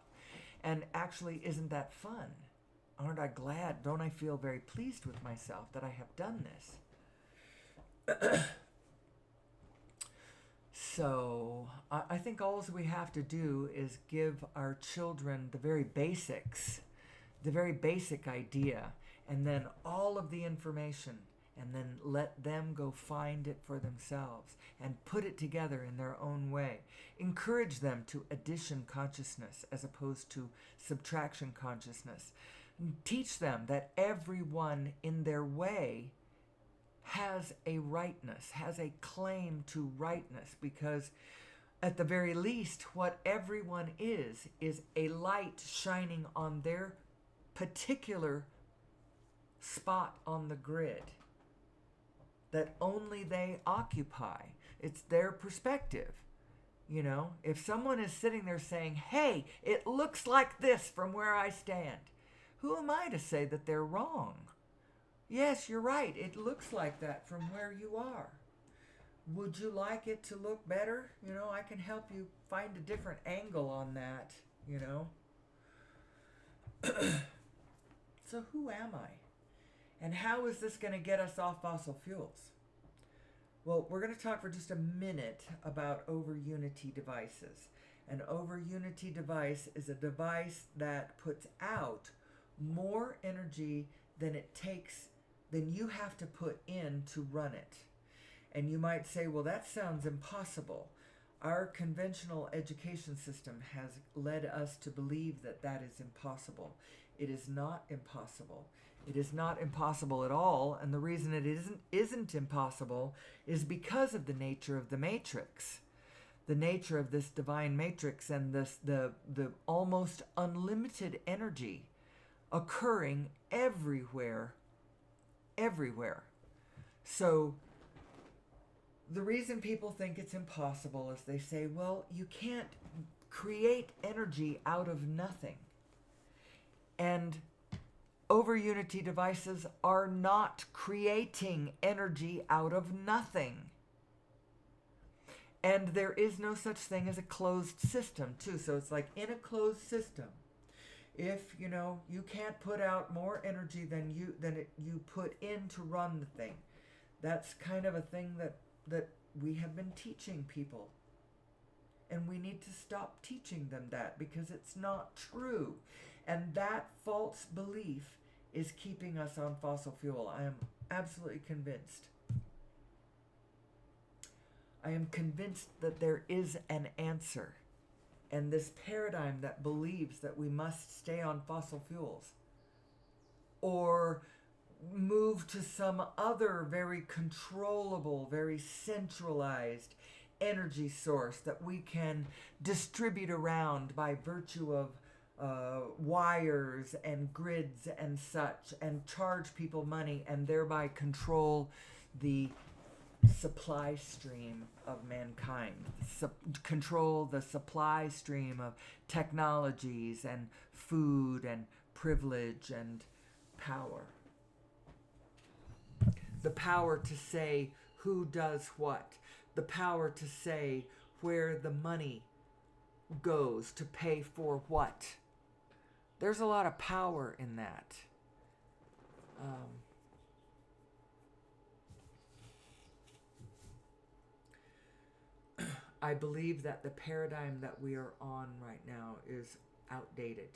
And actually, isn't that fun? Aren't I glad? Don't I feel very pleased with myself that I have done this? So I think all we have to do is give our children the very basics, the very basic idea, and then all of the information, and then let them go find it for themselves and put it together in their own way. Encourage them to addition consciousness as opposed to subtraction consciousness. Teach them that everyone in their way has a rightness, has a claim to rightness, because at the very least, what everyone is a light shining on their particular spot on the grid that only they occupy. It's their perspective. You know, if someone is sitting there saying, hey, it looks like this from where I stand, who am I to say that they're wrong? Yes, you're right. It looks like that from where you are. Would you like it to look better? You know, I can help you find a different angle on that, you know. So who am I? And how is this going to get us off fossil fuels? Well, we're going to talk for just a minute about over-unity devices. An over-unity device is a device that puts out more energy than it takes, than you have to put in to run it. And you might say, well, that sounds impossible. Our conventional education system has led us to believe that that is impossible. It is not impossible. It is not impossible at all, and the reason it isn't impossible is because of the nature of the matrix. The nature of this divine matrix and the almost unlimited energy occurring everywhere. So the reason people think it's impossible is they say, well, you can't create energy out of nothing. And over-unity devices are not creating energy out of nothing. And there is no such thing as a closed system, too. So it's like in a closed system, if, you know, you can't put out more energy than you put in to run the thing. That's kind of a thing that we have been teaching people. And we need to stop teaching them that, because it's not true. And that false belief is keeping us on fossil fuel. I am absolutely convinced. I am convinced that there is an answer. And this paradigm that believes that we must stay on fossil fuels or move to some other very controllable, very centralized energy source that we can distribute around by virtue of wires and grids and such, and charge people money and thereby control the supply stream of mankind, control the supply stream of technologies and food and privilege and power. The power to say who does what, the power to say where the money goes to pay for what. There's a lot of power in that. I believe that the paradigm that we are on right now is outdated.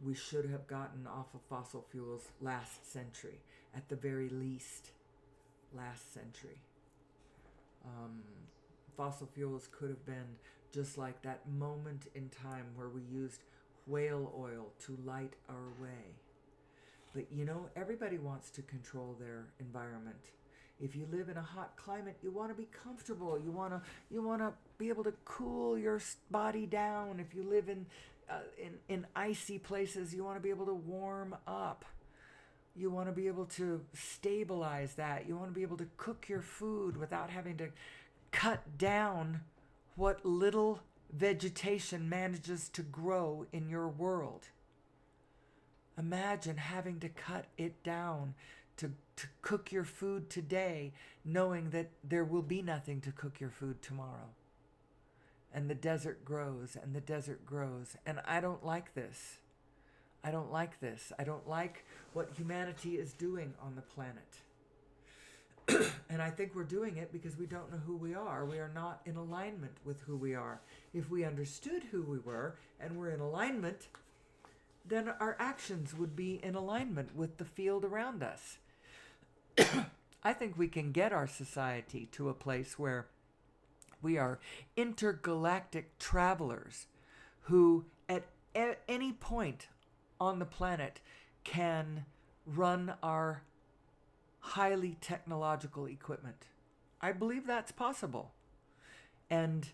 We should have gotten off of fossil fuels last century, at the very least, last century. Fossil fuels could have been just like that moment in time where we used whale oil to light our way. But you know, everybody wants to control their environment. If you live in a hot climate, you want to be comfortable. You want to be able to cool your body down. If you live in icy places, you want to be able to warm up. You want to be able to stabilize that. You want to be able to cook your food without having to cut down what little vegetation manages to grow in your world. Imagine having to cut it down to cook your food today, knowing that there will be nothing to cook your food tomorrow. and the desert grows, and the desert grows. And I don't like this. I don't like this. I don't like what humanity is doing on the planet. And I think we're doing it because we don't know who we are. We are not in alignment with who we are. If we understood who we were and we're in alignment, then our actions would be in alignment with the field around us. I think we can get our society to a place where we are intergalactic travelers who at any point on the planet can run our highly technological equipment. I believe that's possible. And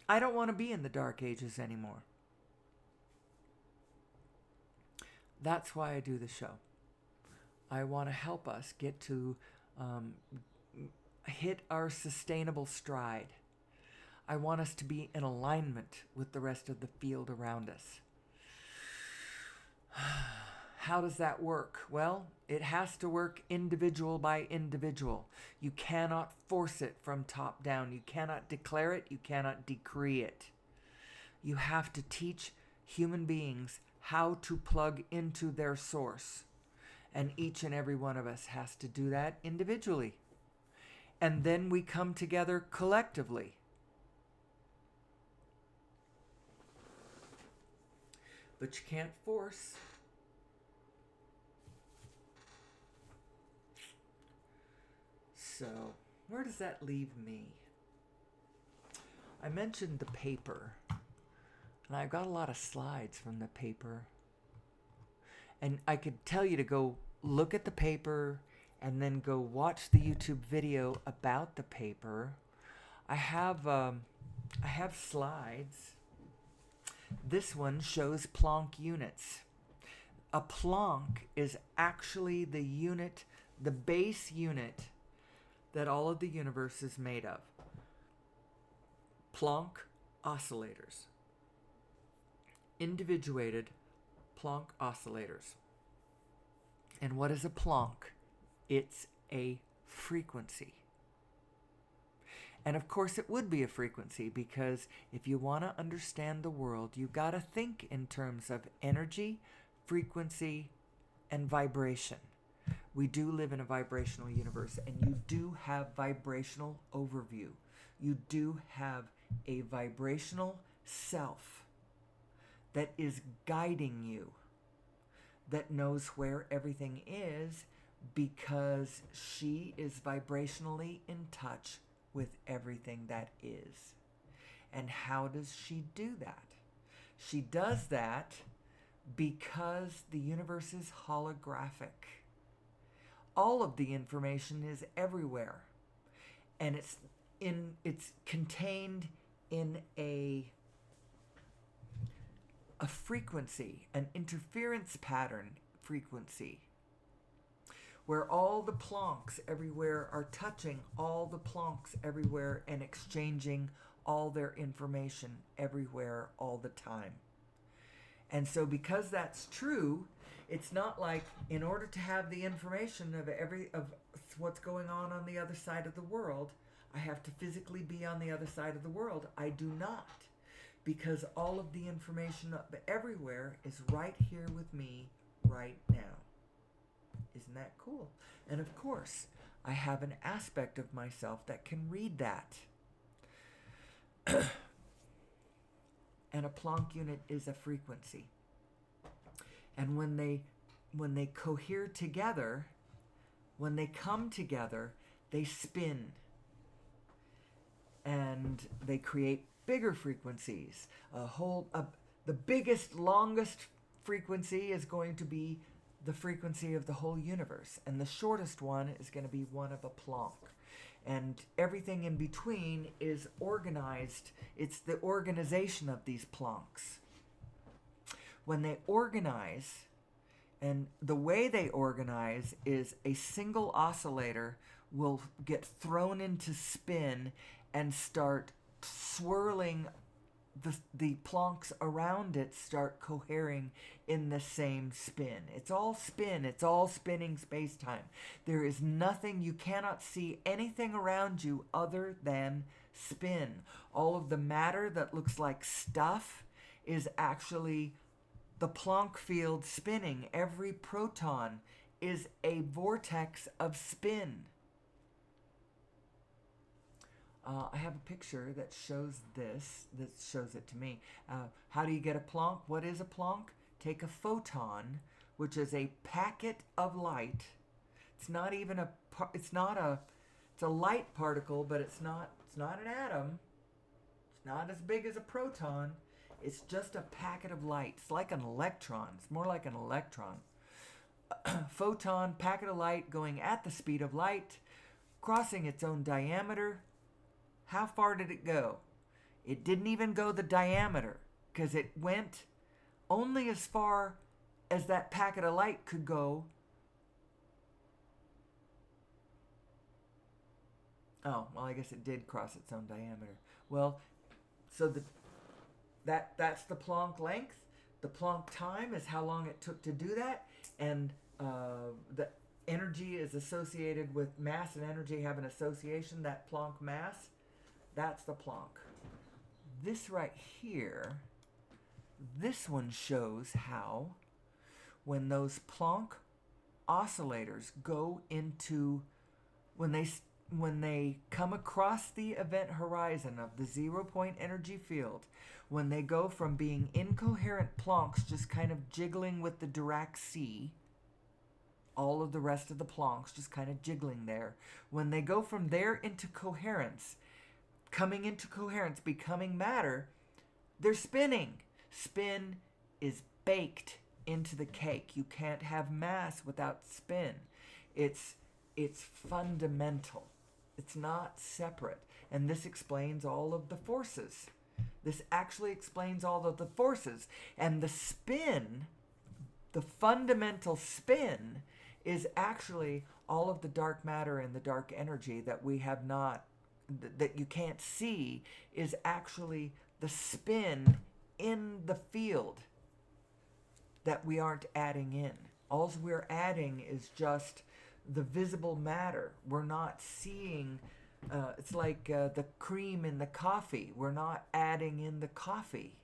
I don't want to be in the Dark Ages anymore. That's why I do the show. I want to help us get to hit our sustainable stride. I want us to be in alignment with the rest of the field around us. How does that work? Well, it has to work individual by individual. You cannot force it from top down. You cannot declare it. You cannot decree it. You have to teach human beings how to plug into their source. And each and every one of us has to do that individually. And then we come together collectively. But you can't force. So, where does that leave me? I mentioned the paper. And I've got a lot of slides from the paper. And I could tell you to go look at the paper and then go watch the YouTube video about the paper. I have slides. This one shows Planck units. A Planck is actually the unit, the base unit that all of the universe is made of. Planck oscillators. Individuated Planck oscillators. And what is a Planck? It's a frequency. And of course it would be a frequency, because if you want to understand the world, you got to think in terms of energy, frequency, and vibration. We do live in a vibrational universe, and you do have vibrational overview. You do have a vibrational self that is guiding you, that knows where everything is, because she is vibrationally in touch with everything that is. And how does she do that? She does that because the universe is holographic. All of the information is everywhere, and it's contained in a frequency, an interference pattern frequency, where all the Plancks everywhere are touching all the Plancks everywhere and exchanging all their information everywhere all the time. And so because that's true, it's not like in order to have the information of what's going on the other side of the world, I have to physically be on the other side of the world. I do not. Because all of the information everywhere is right here with me right now. Isn't that cool? And of course, I have an aspect of myself that can read that. And a Planck unit is a frequency. And when they cohere together, when they come together, they spin. And they create bigger frequencies. The biggest, longest frequency is going to be the frequency of the whole universe, and the shortest one is going to be one of a Planck. And everything in between is organized. It's the organization of these Plancks. When they organize, and the way they organize is a single oscillator will get thrown into spin and start swirling. The Plancks around it start cohering in the same spin. It's all spin. It's all spinning space-time. There is nothing, you cannot see anything around you other than spin. All of the matter that looks like stuff is actually the Planck field spinning. Every proton is a vortex of spin. I have a picture that shows this, that shows it to me. How do you get a Planck? What is a Planck? Take a photon, which is a packet of light. It's not even it's a light particle, but it's not an atom. It's not as big as a proton. It's just a packet of light. It's like an electron. It's more like an electron. Photon, packet of light going at the speed of light, crossing its own diameter. How far did it go? It didn't even go the diameter, because it went only as far as that packet of light could go. Oh, well, I guess it did cross its own diameter. Well, so that's the Planck length. The Planck time is how long it took to do that, and the energy is associated with mass and energy have an association. That Planck mass, that's the Planck. This right here, this one shows how when those Planck oscillators go into, when they come across the event horizon of the 0-point energy field, when they go from being incoherent Plancks just kind of jiggling with the Dirac sea, all of the rest of the Plancks just kind of jiggling there, when they go from there into coherence, coming into coherence, becoming matter, they're spinning. Spin is baked into the cake. You can't have mass without spin. It's fundamental. It's not separate. And this explains all of the forces. This actually explains all of the forces. And the spin, the fundamental spin, is actually all of the dark matter and the dark energy that we have not, that you can't see, is actually the spin in the field that we aren't adding in. All we're adding is just the visible matter. We're not seeing, it's like the cream in the coffee. We're not adding in the coffee.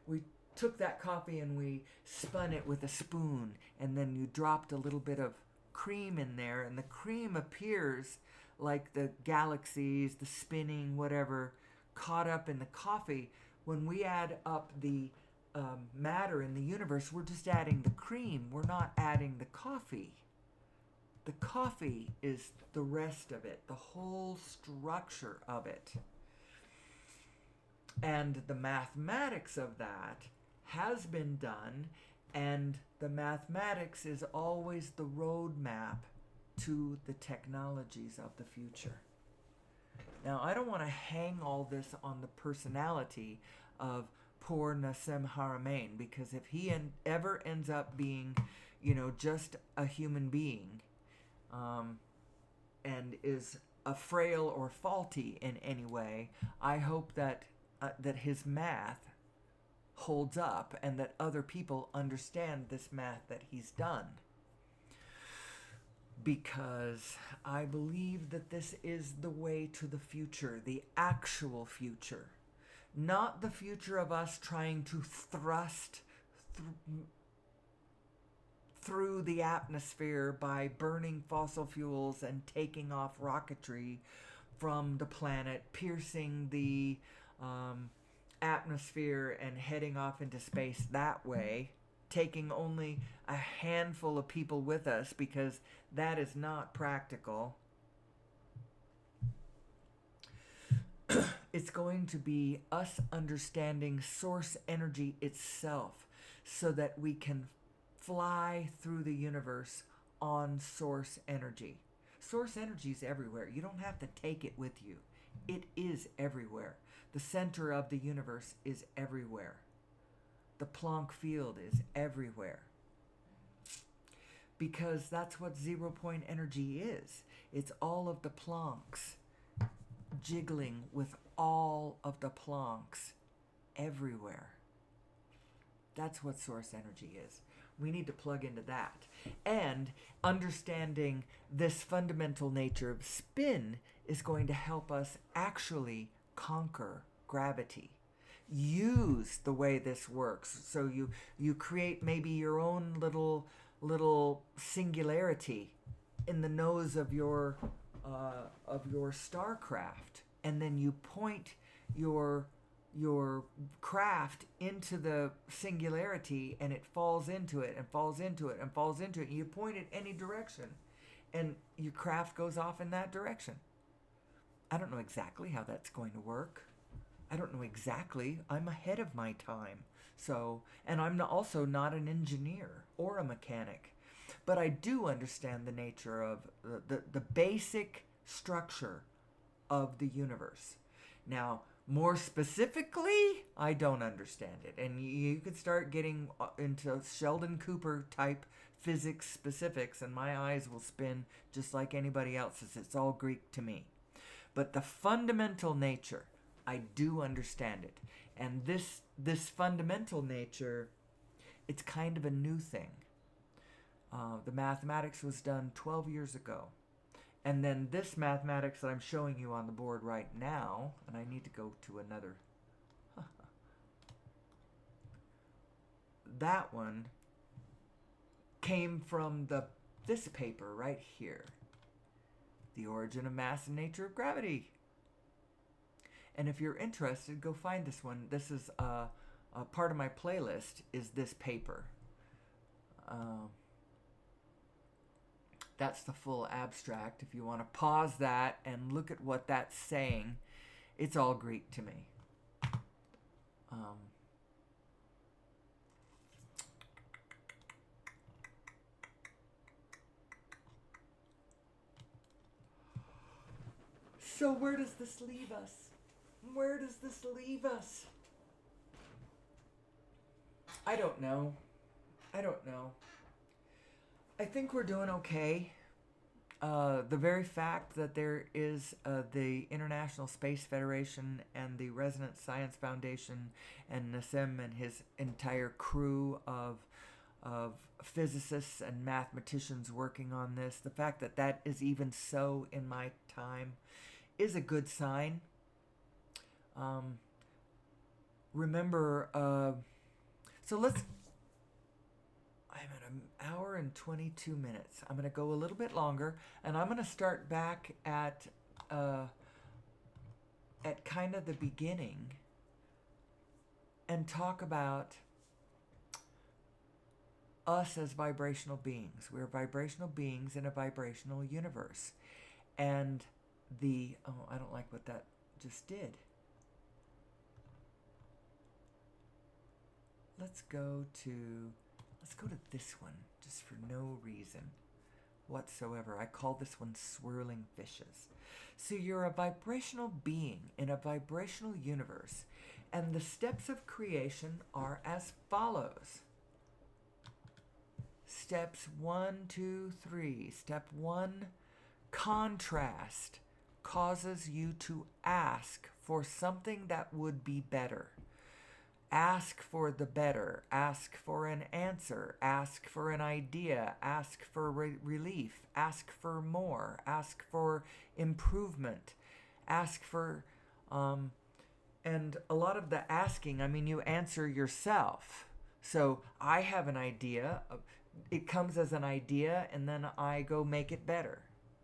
We took that coffee and we spun it with a spoon, and then you dropped a little bit of cream in there, and the cream appears like the galaxies, the spinning, whatever, caught up in the coffee. When we add up the matter in the universe, we're just adding the cream. We're not adding the coffee. The coffee is the rest of it, the whole structure of it. And the mathematics of that has been done, and the mathematics is always the roadmap to the technologies of the future. Now, I don't want to hang all this on the personality of poor Nassim Haramein, because if he ever ends up being, just a human being, and is a frail or faulty in any way, I hope that his math holds up and that other people understand this math that he's done. Because I believe that this is the way to the future, the actual future. Not the future of us trying to thrust through the atmosphere by burning fossil fuels and taking off rocketry from the planet, piercing the atmosphere and heading off into space that way, taking only a handful of people with us, because that is not practical. It's going to be us understanding source energy itself so that we can fly through the universe on source energy. Source energy is everywhere. You don't have to take it with you. It is everywhere. The center of the universe is everywhere. The Planck field is everywhere. Because that's what 0-point energy is. It's all of the Plancks jiggling with all of the Plancks everywhere. That's what source energy is. We need to plug into that. And understanding this fundamental nature of spin is going to help us actually conquer gravity. Use the way this works. So you create maybe your own little singularity in the nose of your starcraft, and then you point your craft into the singularity, and it falls into it and falls into it and falls into it, and you point it any direction, and your craft goes off in that direction. I don't know exactly how that's going to work. I don't know exactly. I'm ahead of my time. So, and I'm also not an engineer or a mechanic, but I do understand the nature of the basic structure of the universe. Now, more specifically, I don't understand it. And you could start getting into Sheldon Cooper type physics specifics, and my eyes will spin just like anybody else's. It's all Greek to me. But the fundamental nature, I do understand it. And this fundamental nature, it's kind of a new thing. The mathematics was done 12 years ago. And then this mathematics that I'm showing you on the board right now, and I need to go to another. That one came from this paper right here. The Origin of Mass and Nature of Gravity. And if you're interested, go find this one. This is a part of my playlist is this paper. That's the full abstract. If you want to pause that and look at what that's saying, it's all Greek to me. So where does this leave us? Where does this leave us? I don't know. I think we're doing okay. The very fact that there is the International Space Federation and the Resonance Science Foundation and Nassim and his entire crew of physicists and mathematicians working on this, the fact that that is even so in my time is a good sign. Remember, so let's, I'm at an hour and 22 minutes. I'm going to go a little bit longer, and I'm going to start back at kind of the beginning and talk about us as vibrational beings. We're vibrational beings in a vibrational universe. And I don't like what that just did. Let's go to this one, just for no reason whatsoever. I call this one Swirling Fishes. So you're a vibrational being in a vibrational universe, and the steps of creation are as follows. Steps 1, 2, 3. Step 1, contrast causes you to ask for something that would be better. Ask for the better. Ask for an answer. Ask for an idea. Ask for relief. Ask for more. Ask for improvement. Ask for, and a lot of the asking, I mean, you answer yourself. So I have an idea. It comes as an idea, and then I go make it better.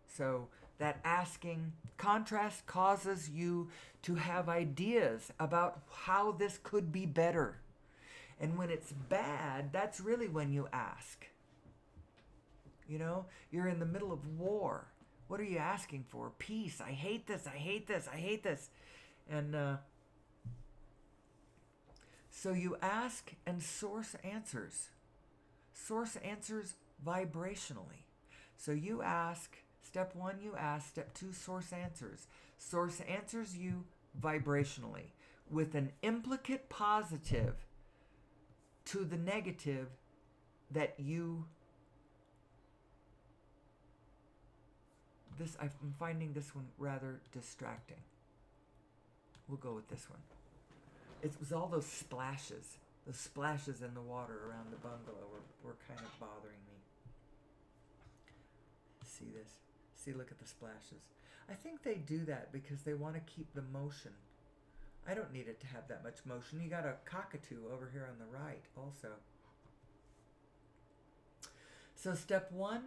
So that asking contrast causes you to have ideas about how this could be better. And when it's bad, that's really when you ask. You know, you're in the middle of war. What are you asking for? Peace. I hate this. I hate this. I hate this. And so you ask and source answers. Source answers vibrationally. So you ask. Step 1, you ask. Step 2, source answers. Source answers you vibrationally with an implicate positive to the negative that you... I'm finding this one rather distracting. We'll go with this one. It was all those splashes. The splashes in the water around the bungalow were kind of bothering me. See this? See, look at the splashes. I think they do that because they want to keep the motion. I don't need it to have that much motion. You got a cockatoo over here on the right also. So step 1,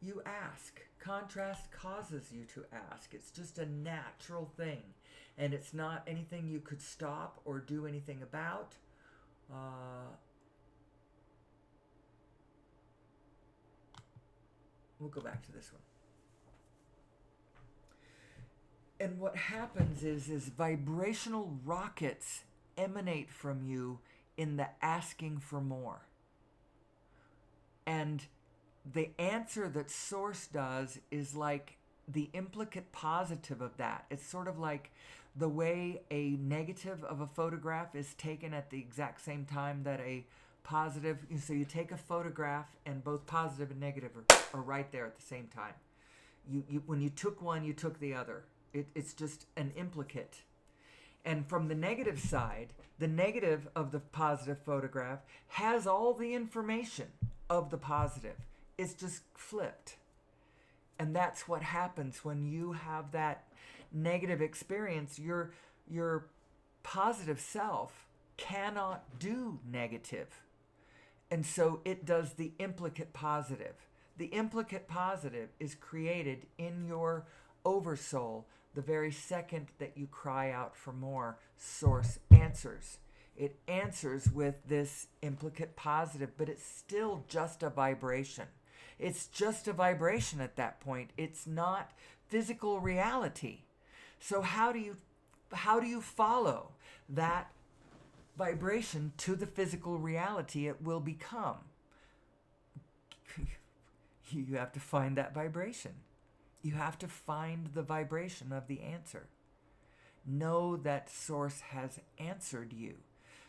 you ask. Contrast causes you to ask. It's just a natural thing. And it's not anything you could stop or do anything about. We'll go back to this one. And what happens is vibrational rockets emanate from you in the asking for more. And the answer that Source does is like the implicate positive of that. It's sort of like the way a negative of a photograph is taken at the exact same time that a positive, so you take a photograph and both positive and negative are right there at the same time. When you took one, you took the other. It's just an implicate. And from the negative side, the negative of the positive photograph has all the information of the positive. It's just flipped. And that's what happens when you have that negative experience. Your positive self cannot do negative. And so it does the implicate positive. The implicate positive is created in your oversoul the very second that you cry out for more. Source answers. It answers with this implicate positive, but it's still just a vibration. It's just a vibration at that point. It's not physical reality. So how do you follow that vibration to the physical reality it will become? You have to find that vibration. You have to find the vibration of the answer. Know that Source has answered you.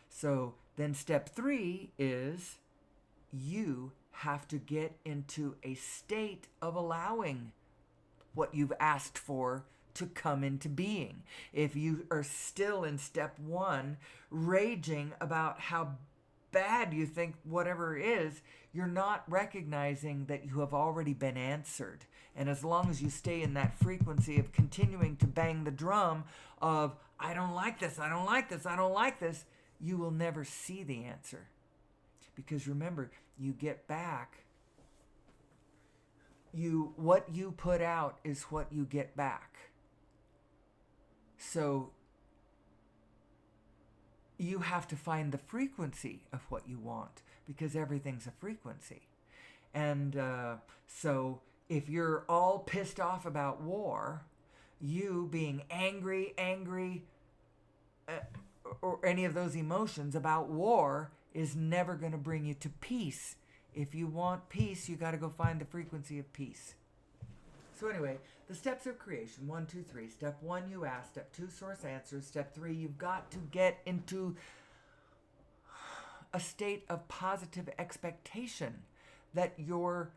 So then step 3 is you have to get into a state of allowing what you've asked for to come into being. If you are still in step 1, raging about how bad you think whatever is, you're not recognizing that you have already been answered. And as long as you stay in that frequency of continuing to bang the drum of, I don't like this, I don't like this, I don't like this, you will never see the answer. Because remember, you get back. What you put out is what you get back. So you have to find the frequency of what you want, because everything's a frequency. And so if you're all pissed off about war, you being angry, or any of those emotions about war is never going to bring you to peace. If you want peace, you got to go find the frequency of peace. So anyway, the steps of creation, 1, 2, 3. Step 1, you ask. Step 2, Source answers. Step 3, you've got to get into a state of positive expectation that you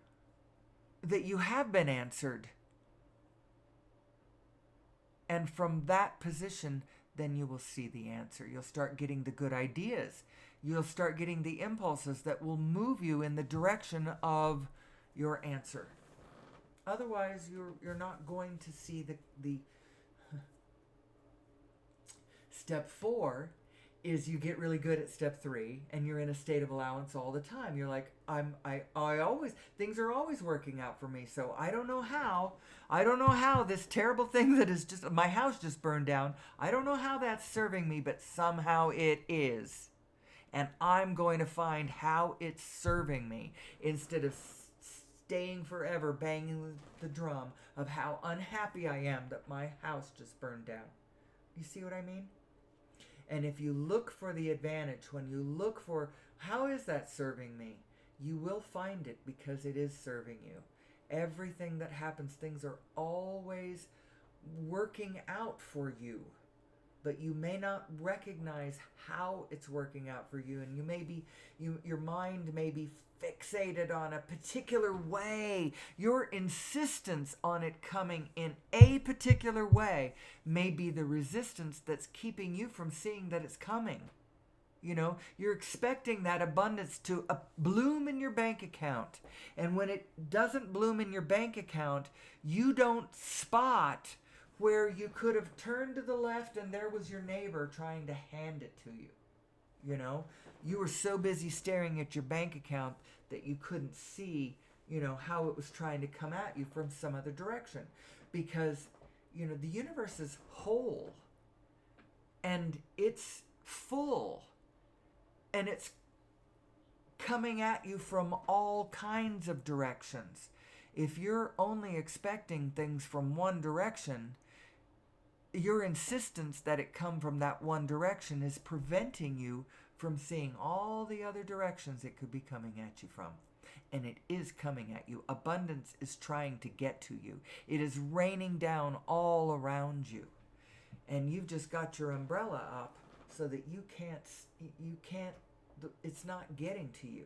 have been answered. And from that position, then you will see the answer. You'll start getting the good ideas. You'll start getting the impulses that will move you in the direction of your answer. Otherwise, you're not going to see the Step 4 is you get really good at step 3 and you're in a state of allowance all the time. You're like, I always, things are always working out for me. So I don't know how this terrible thing that is just, my house just burned down. I don't know how that's serving me, but somehow it is. And I'm going to find how it's serving me instead of staying forever banging the drum of how unhappy I am that my house just burned down. You see what I mean? And if you look for the advantage, when you look for how is that serving me, you will find it because it is serving you. Everything that happens, things are always working out for you. But you may not recognize how it's working out for you, and you may be, your mind may be fixated on a particular way. Your insistence on it coming in a particular way may be the resistance that's keeping you from seeing that it's coming. You know, you're expecting that abundance to bloom in your bank account. And when it doesn't bloom in your bank account, you don't spot where you could have turned to the left and there was your neighbor trying to hand it to you. You know, you were so busy staring at your bank account that you couldn't see, you know, how it was trying to come at you from some other direction. Because, you know, the universe is whole and it's full. And it's coming at you from all kinds of directions. If you're only expecting things from one direction, your insistence that it come from that one direction is preventing you from seeing all the other directions it could be coming at you from. And it is coming at you. Abundance is trying to get to you. It is raining down all around you. And you've just got your umbrella up so that you can't, it's not getting to you.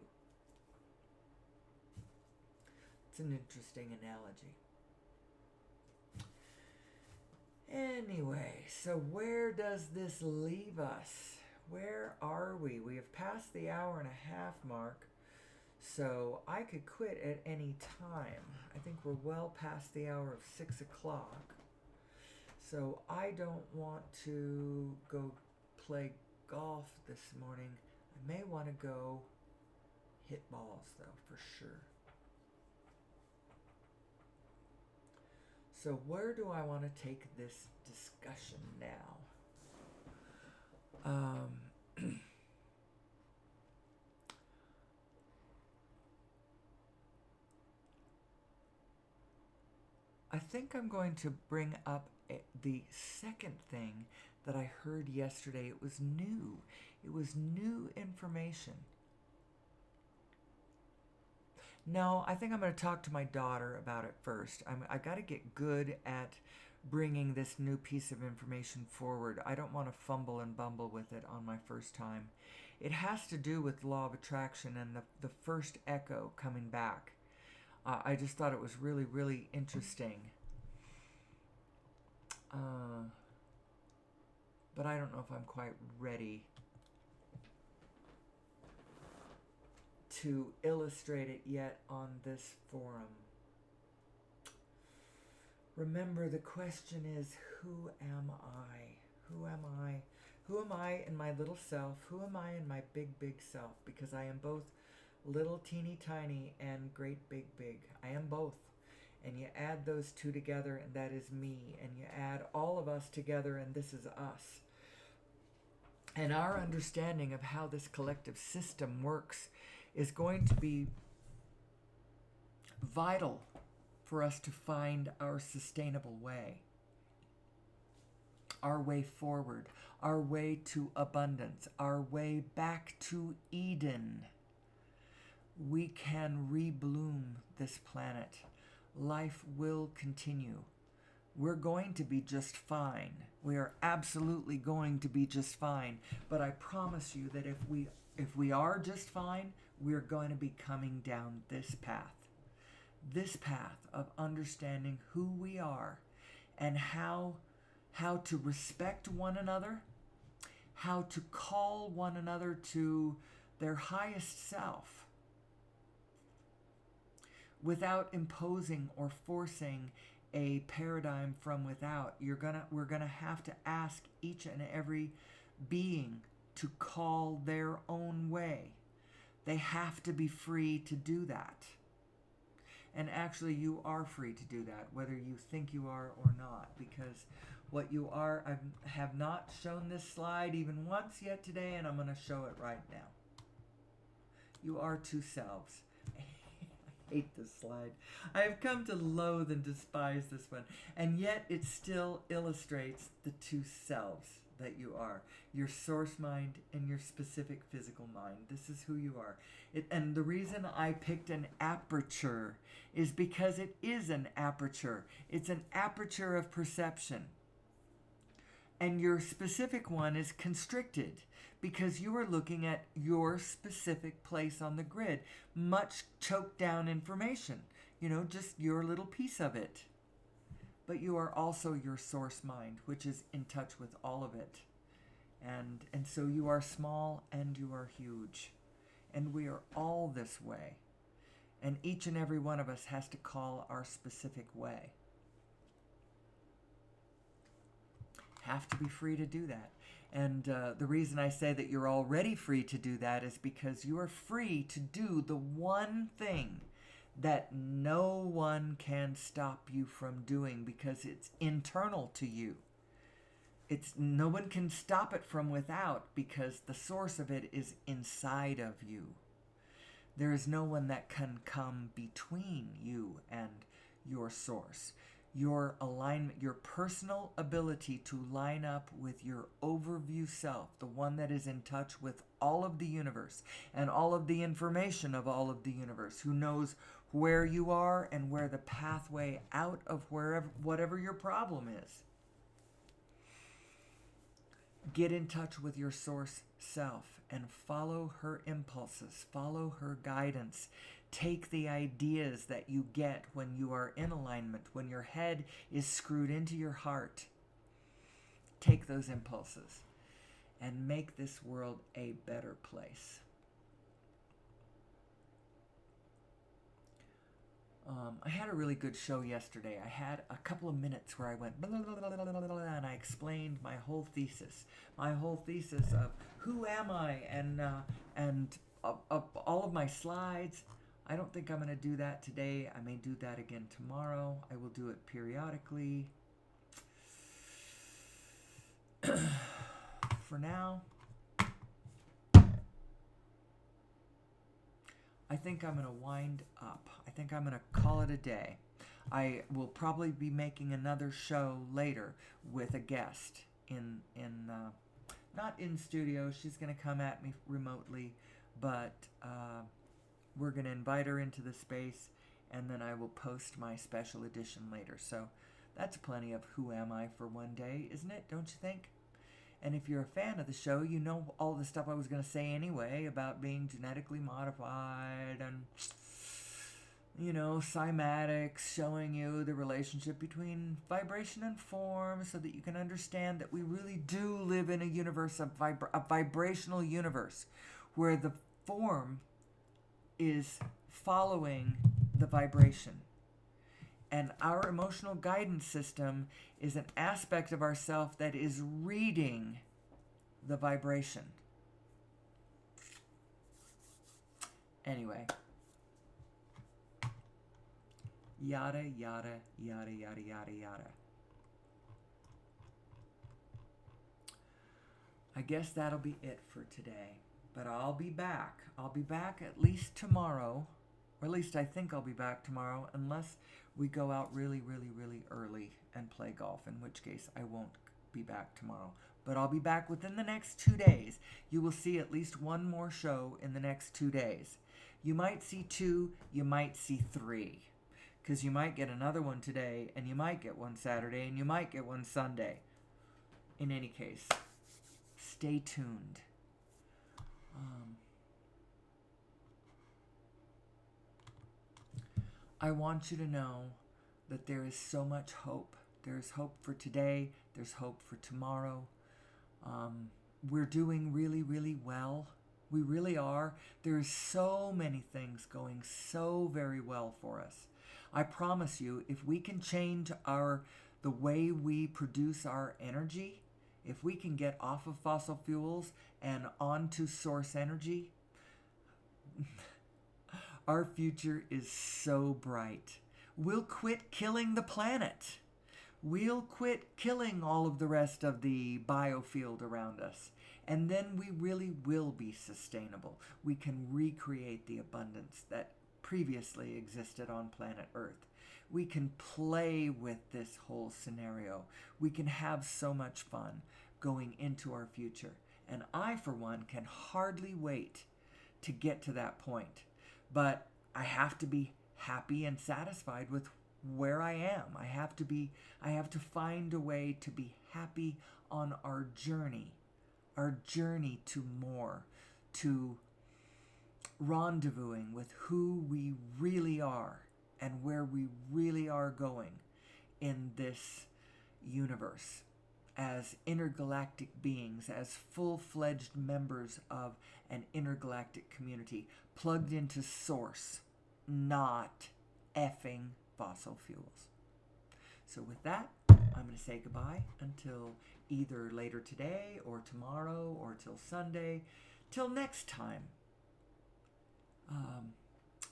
It's an interesting analogy. Anyway, so where does this leave us? Where are we? We have passed the hour and a half mark, so I could quit at any time. I think we're well past the hour of 6 o'clock. So I don't want to go play golf this morning. I may want to go hit balls, though, for sure. So where do I want to take this discussion now? I think I'm going to bring up the second thing that I heard yesterday. It was new. It was new information. No, I think I'm going to talk to my daughter about it first. I got to get good at bringing this new piece of information forward. I don't want to fumble and bumble with it on my first time. It has to do with law of attraction and the first echo coming back. I just thought it was really, really interesting. But I don't know if I'm quite ready to illustrate it yet on this forum. Remember, the question is, who am I? Who am I? Who am I in my little self? Who am I in my big, big self? Because I am both little, teeny, tiny, and great, big, big. I am both. And you add those two together, and that is me. And you add all of us together, and this is us. And our understanding of how this collective system works is going to be vital for us to find our sustainable way, our way forward, our way to abundance, our way back to Eden. We can rebloom this planet. Life will continue. We're going to be just fine. We are absolutely going to be just fine. But I promise you that if we are just fine, we're going to be coming down this path of understanding who we are and how to respect one another, how to call one another to their highest self without imposing or forcing a paradigm from without. We're gonna have to ask each and every being to call their own way. They have to be free to do that. And actually, you are free to do that, whether you think you are or not, because what you are, I have not shown this slide even once yet today, and I'm going to show it right now. You are two selves. I hate this slide. I have come to loathe and despise this one, and yet it still illustrates the two selves that you are, your source mind and your specific physical mind. This is who you are. And the reason I picked an aperture is because it is an aperture. It's an aperture of perception. And your specific one is constricted because you are looking at your specific place on the grid. Much choked down information, just your little piece of it. But you are also your source mind, which is in touch with all of it. And so you are small and you are huge. And we are all this way. And each and every one of us has to call our specific way. Have to be free to do that. And the reason I say that you're already free to do that is because you are free to do the one thing that no one can stop you from doing because it's internal to you. It's no one can stop it from without because the source of it is inside of you. There is no one that can come between you and your source. Your alignment, your personal ability to line up with your overview self, the one that is in touch with all of the universe and all of the information of all of the universe, who knows where you are and where the pathway out of whatever your problem is. Get in touch with your source self and follow her impulses, follow her guidance. Take the ideas that you get when you are in alignment, when your head is screwed into your heart. Take those impulses and make this world a better place. I had a really good show yesterday. I had a couple of minutes where I went blah, blah, blah, blah, blah, blah, and I explained my whole thesis. My whole thesis of who am I and all of my slides. I don't think I'm going to do that today. I may do that again tomorrow. I will do it periodically. For now, I think I'm going to wind up. I think I'm going to call it a day. I will probably be making another show later with a guest not in studio. She's going to come at me remotely, but we're going to invite her into the space, and then I will post my special edition later. So that's plenty of who am I for one day, isn't it? Don't you think? And if you're a fan of the show, you know all the stuff I was going to say anyway about being genetically modified and, cymatics, showing you the relationship between vibration and form so that you can understand that we really do live in a universe, a vibrational universe, where the form is following the vibration. And our emotional guidance system is an aspect of ourself that is reading the vibration. Anyway. Yada, yada, yada, yada, yada, yada. I guess that'll be it for today. But I'll be back. I'll be back at least tomorrow. Or at least I think I'll be back tomorrow, unless we go out really, really, really early and play golf, in which case I won't be back tomorrow. But I'll be back within the next 2 days. You will see at least one more show in the next 2 days. You might see 2, you might see 3. Because you might get another one today, and you might get one Saturday, and you might get one Sunday. In any case, stay tuned. I want you to know that there is so much hope. There's hope for today. There's hope for tomorrow. We're doing really, really well. We really are. There's so many things going so very well for us. I promise you, if we can change the way we produce our energy, if we can get off of fossil fuels and onto source energy, our future is so bright. We'll quit killing the planet. We'll quit killing all of the rest of the biofield around us. And then we really will be sustainable. We can recreate the abundance that previously existed on planet Earth. We can play with this whole scenario. We can have so much fun going into our future. And I, for one, can hardly wait to get to that point. But I have to be happy and satisfied with where I am. I have to find a way to be happy on our journey to more, to rendezvousing with who we really are and where we really are going in this universe. as intergalactic beings, as full-fledged members of an intergalactic community, plugged into source, not effing fossil fuels. So with that, I'm going to say goodbye until either later today or tomorrow or till Sunday. Till next time,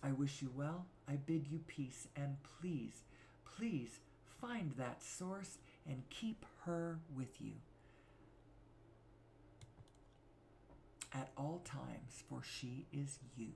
I wish you well. I bid you peace. And please, please find that source and keep her with you at all times, for she is you.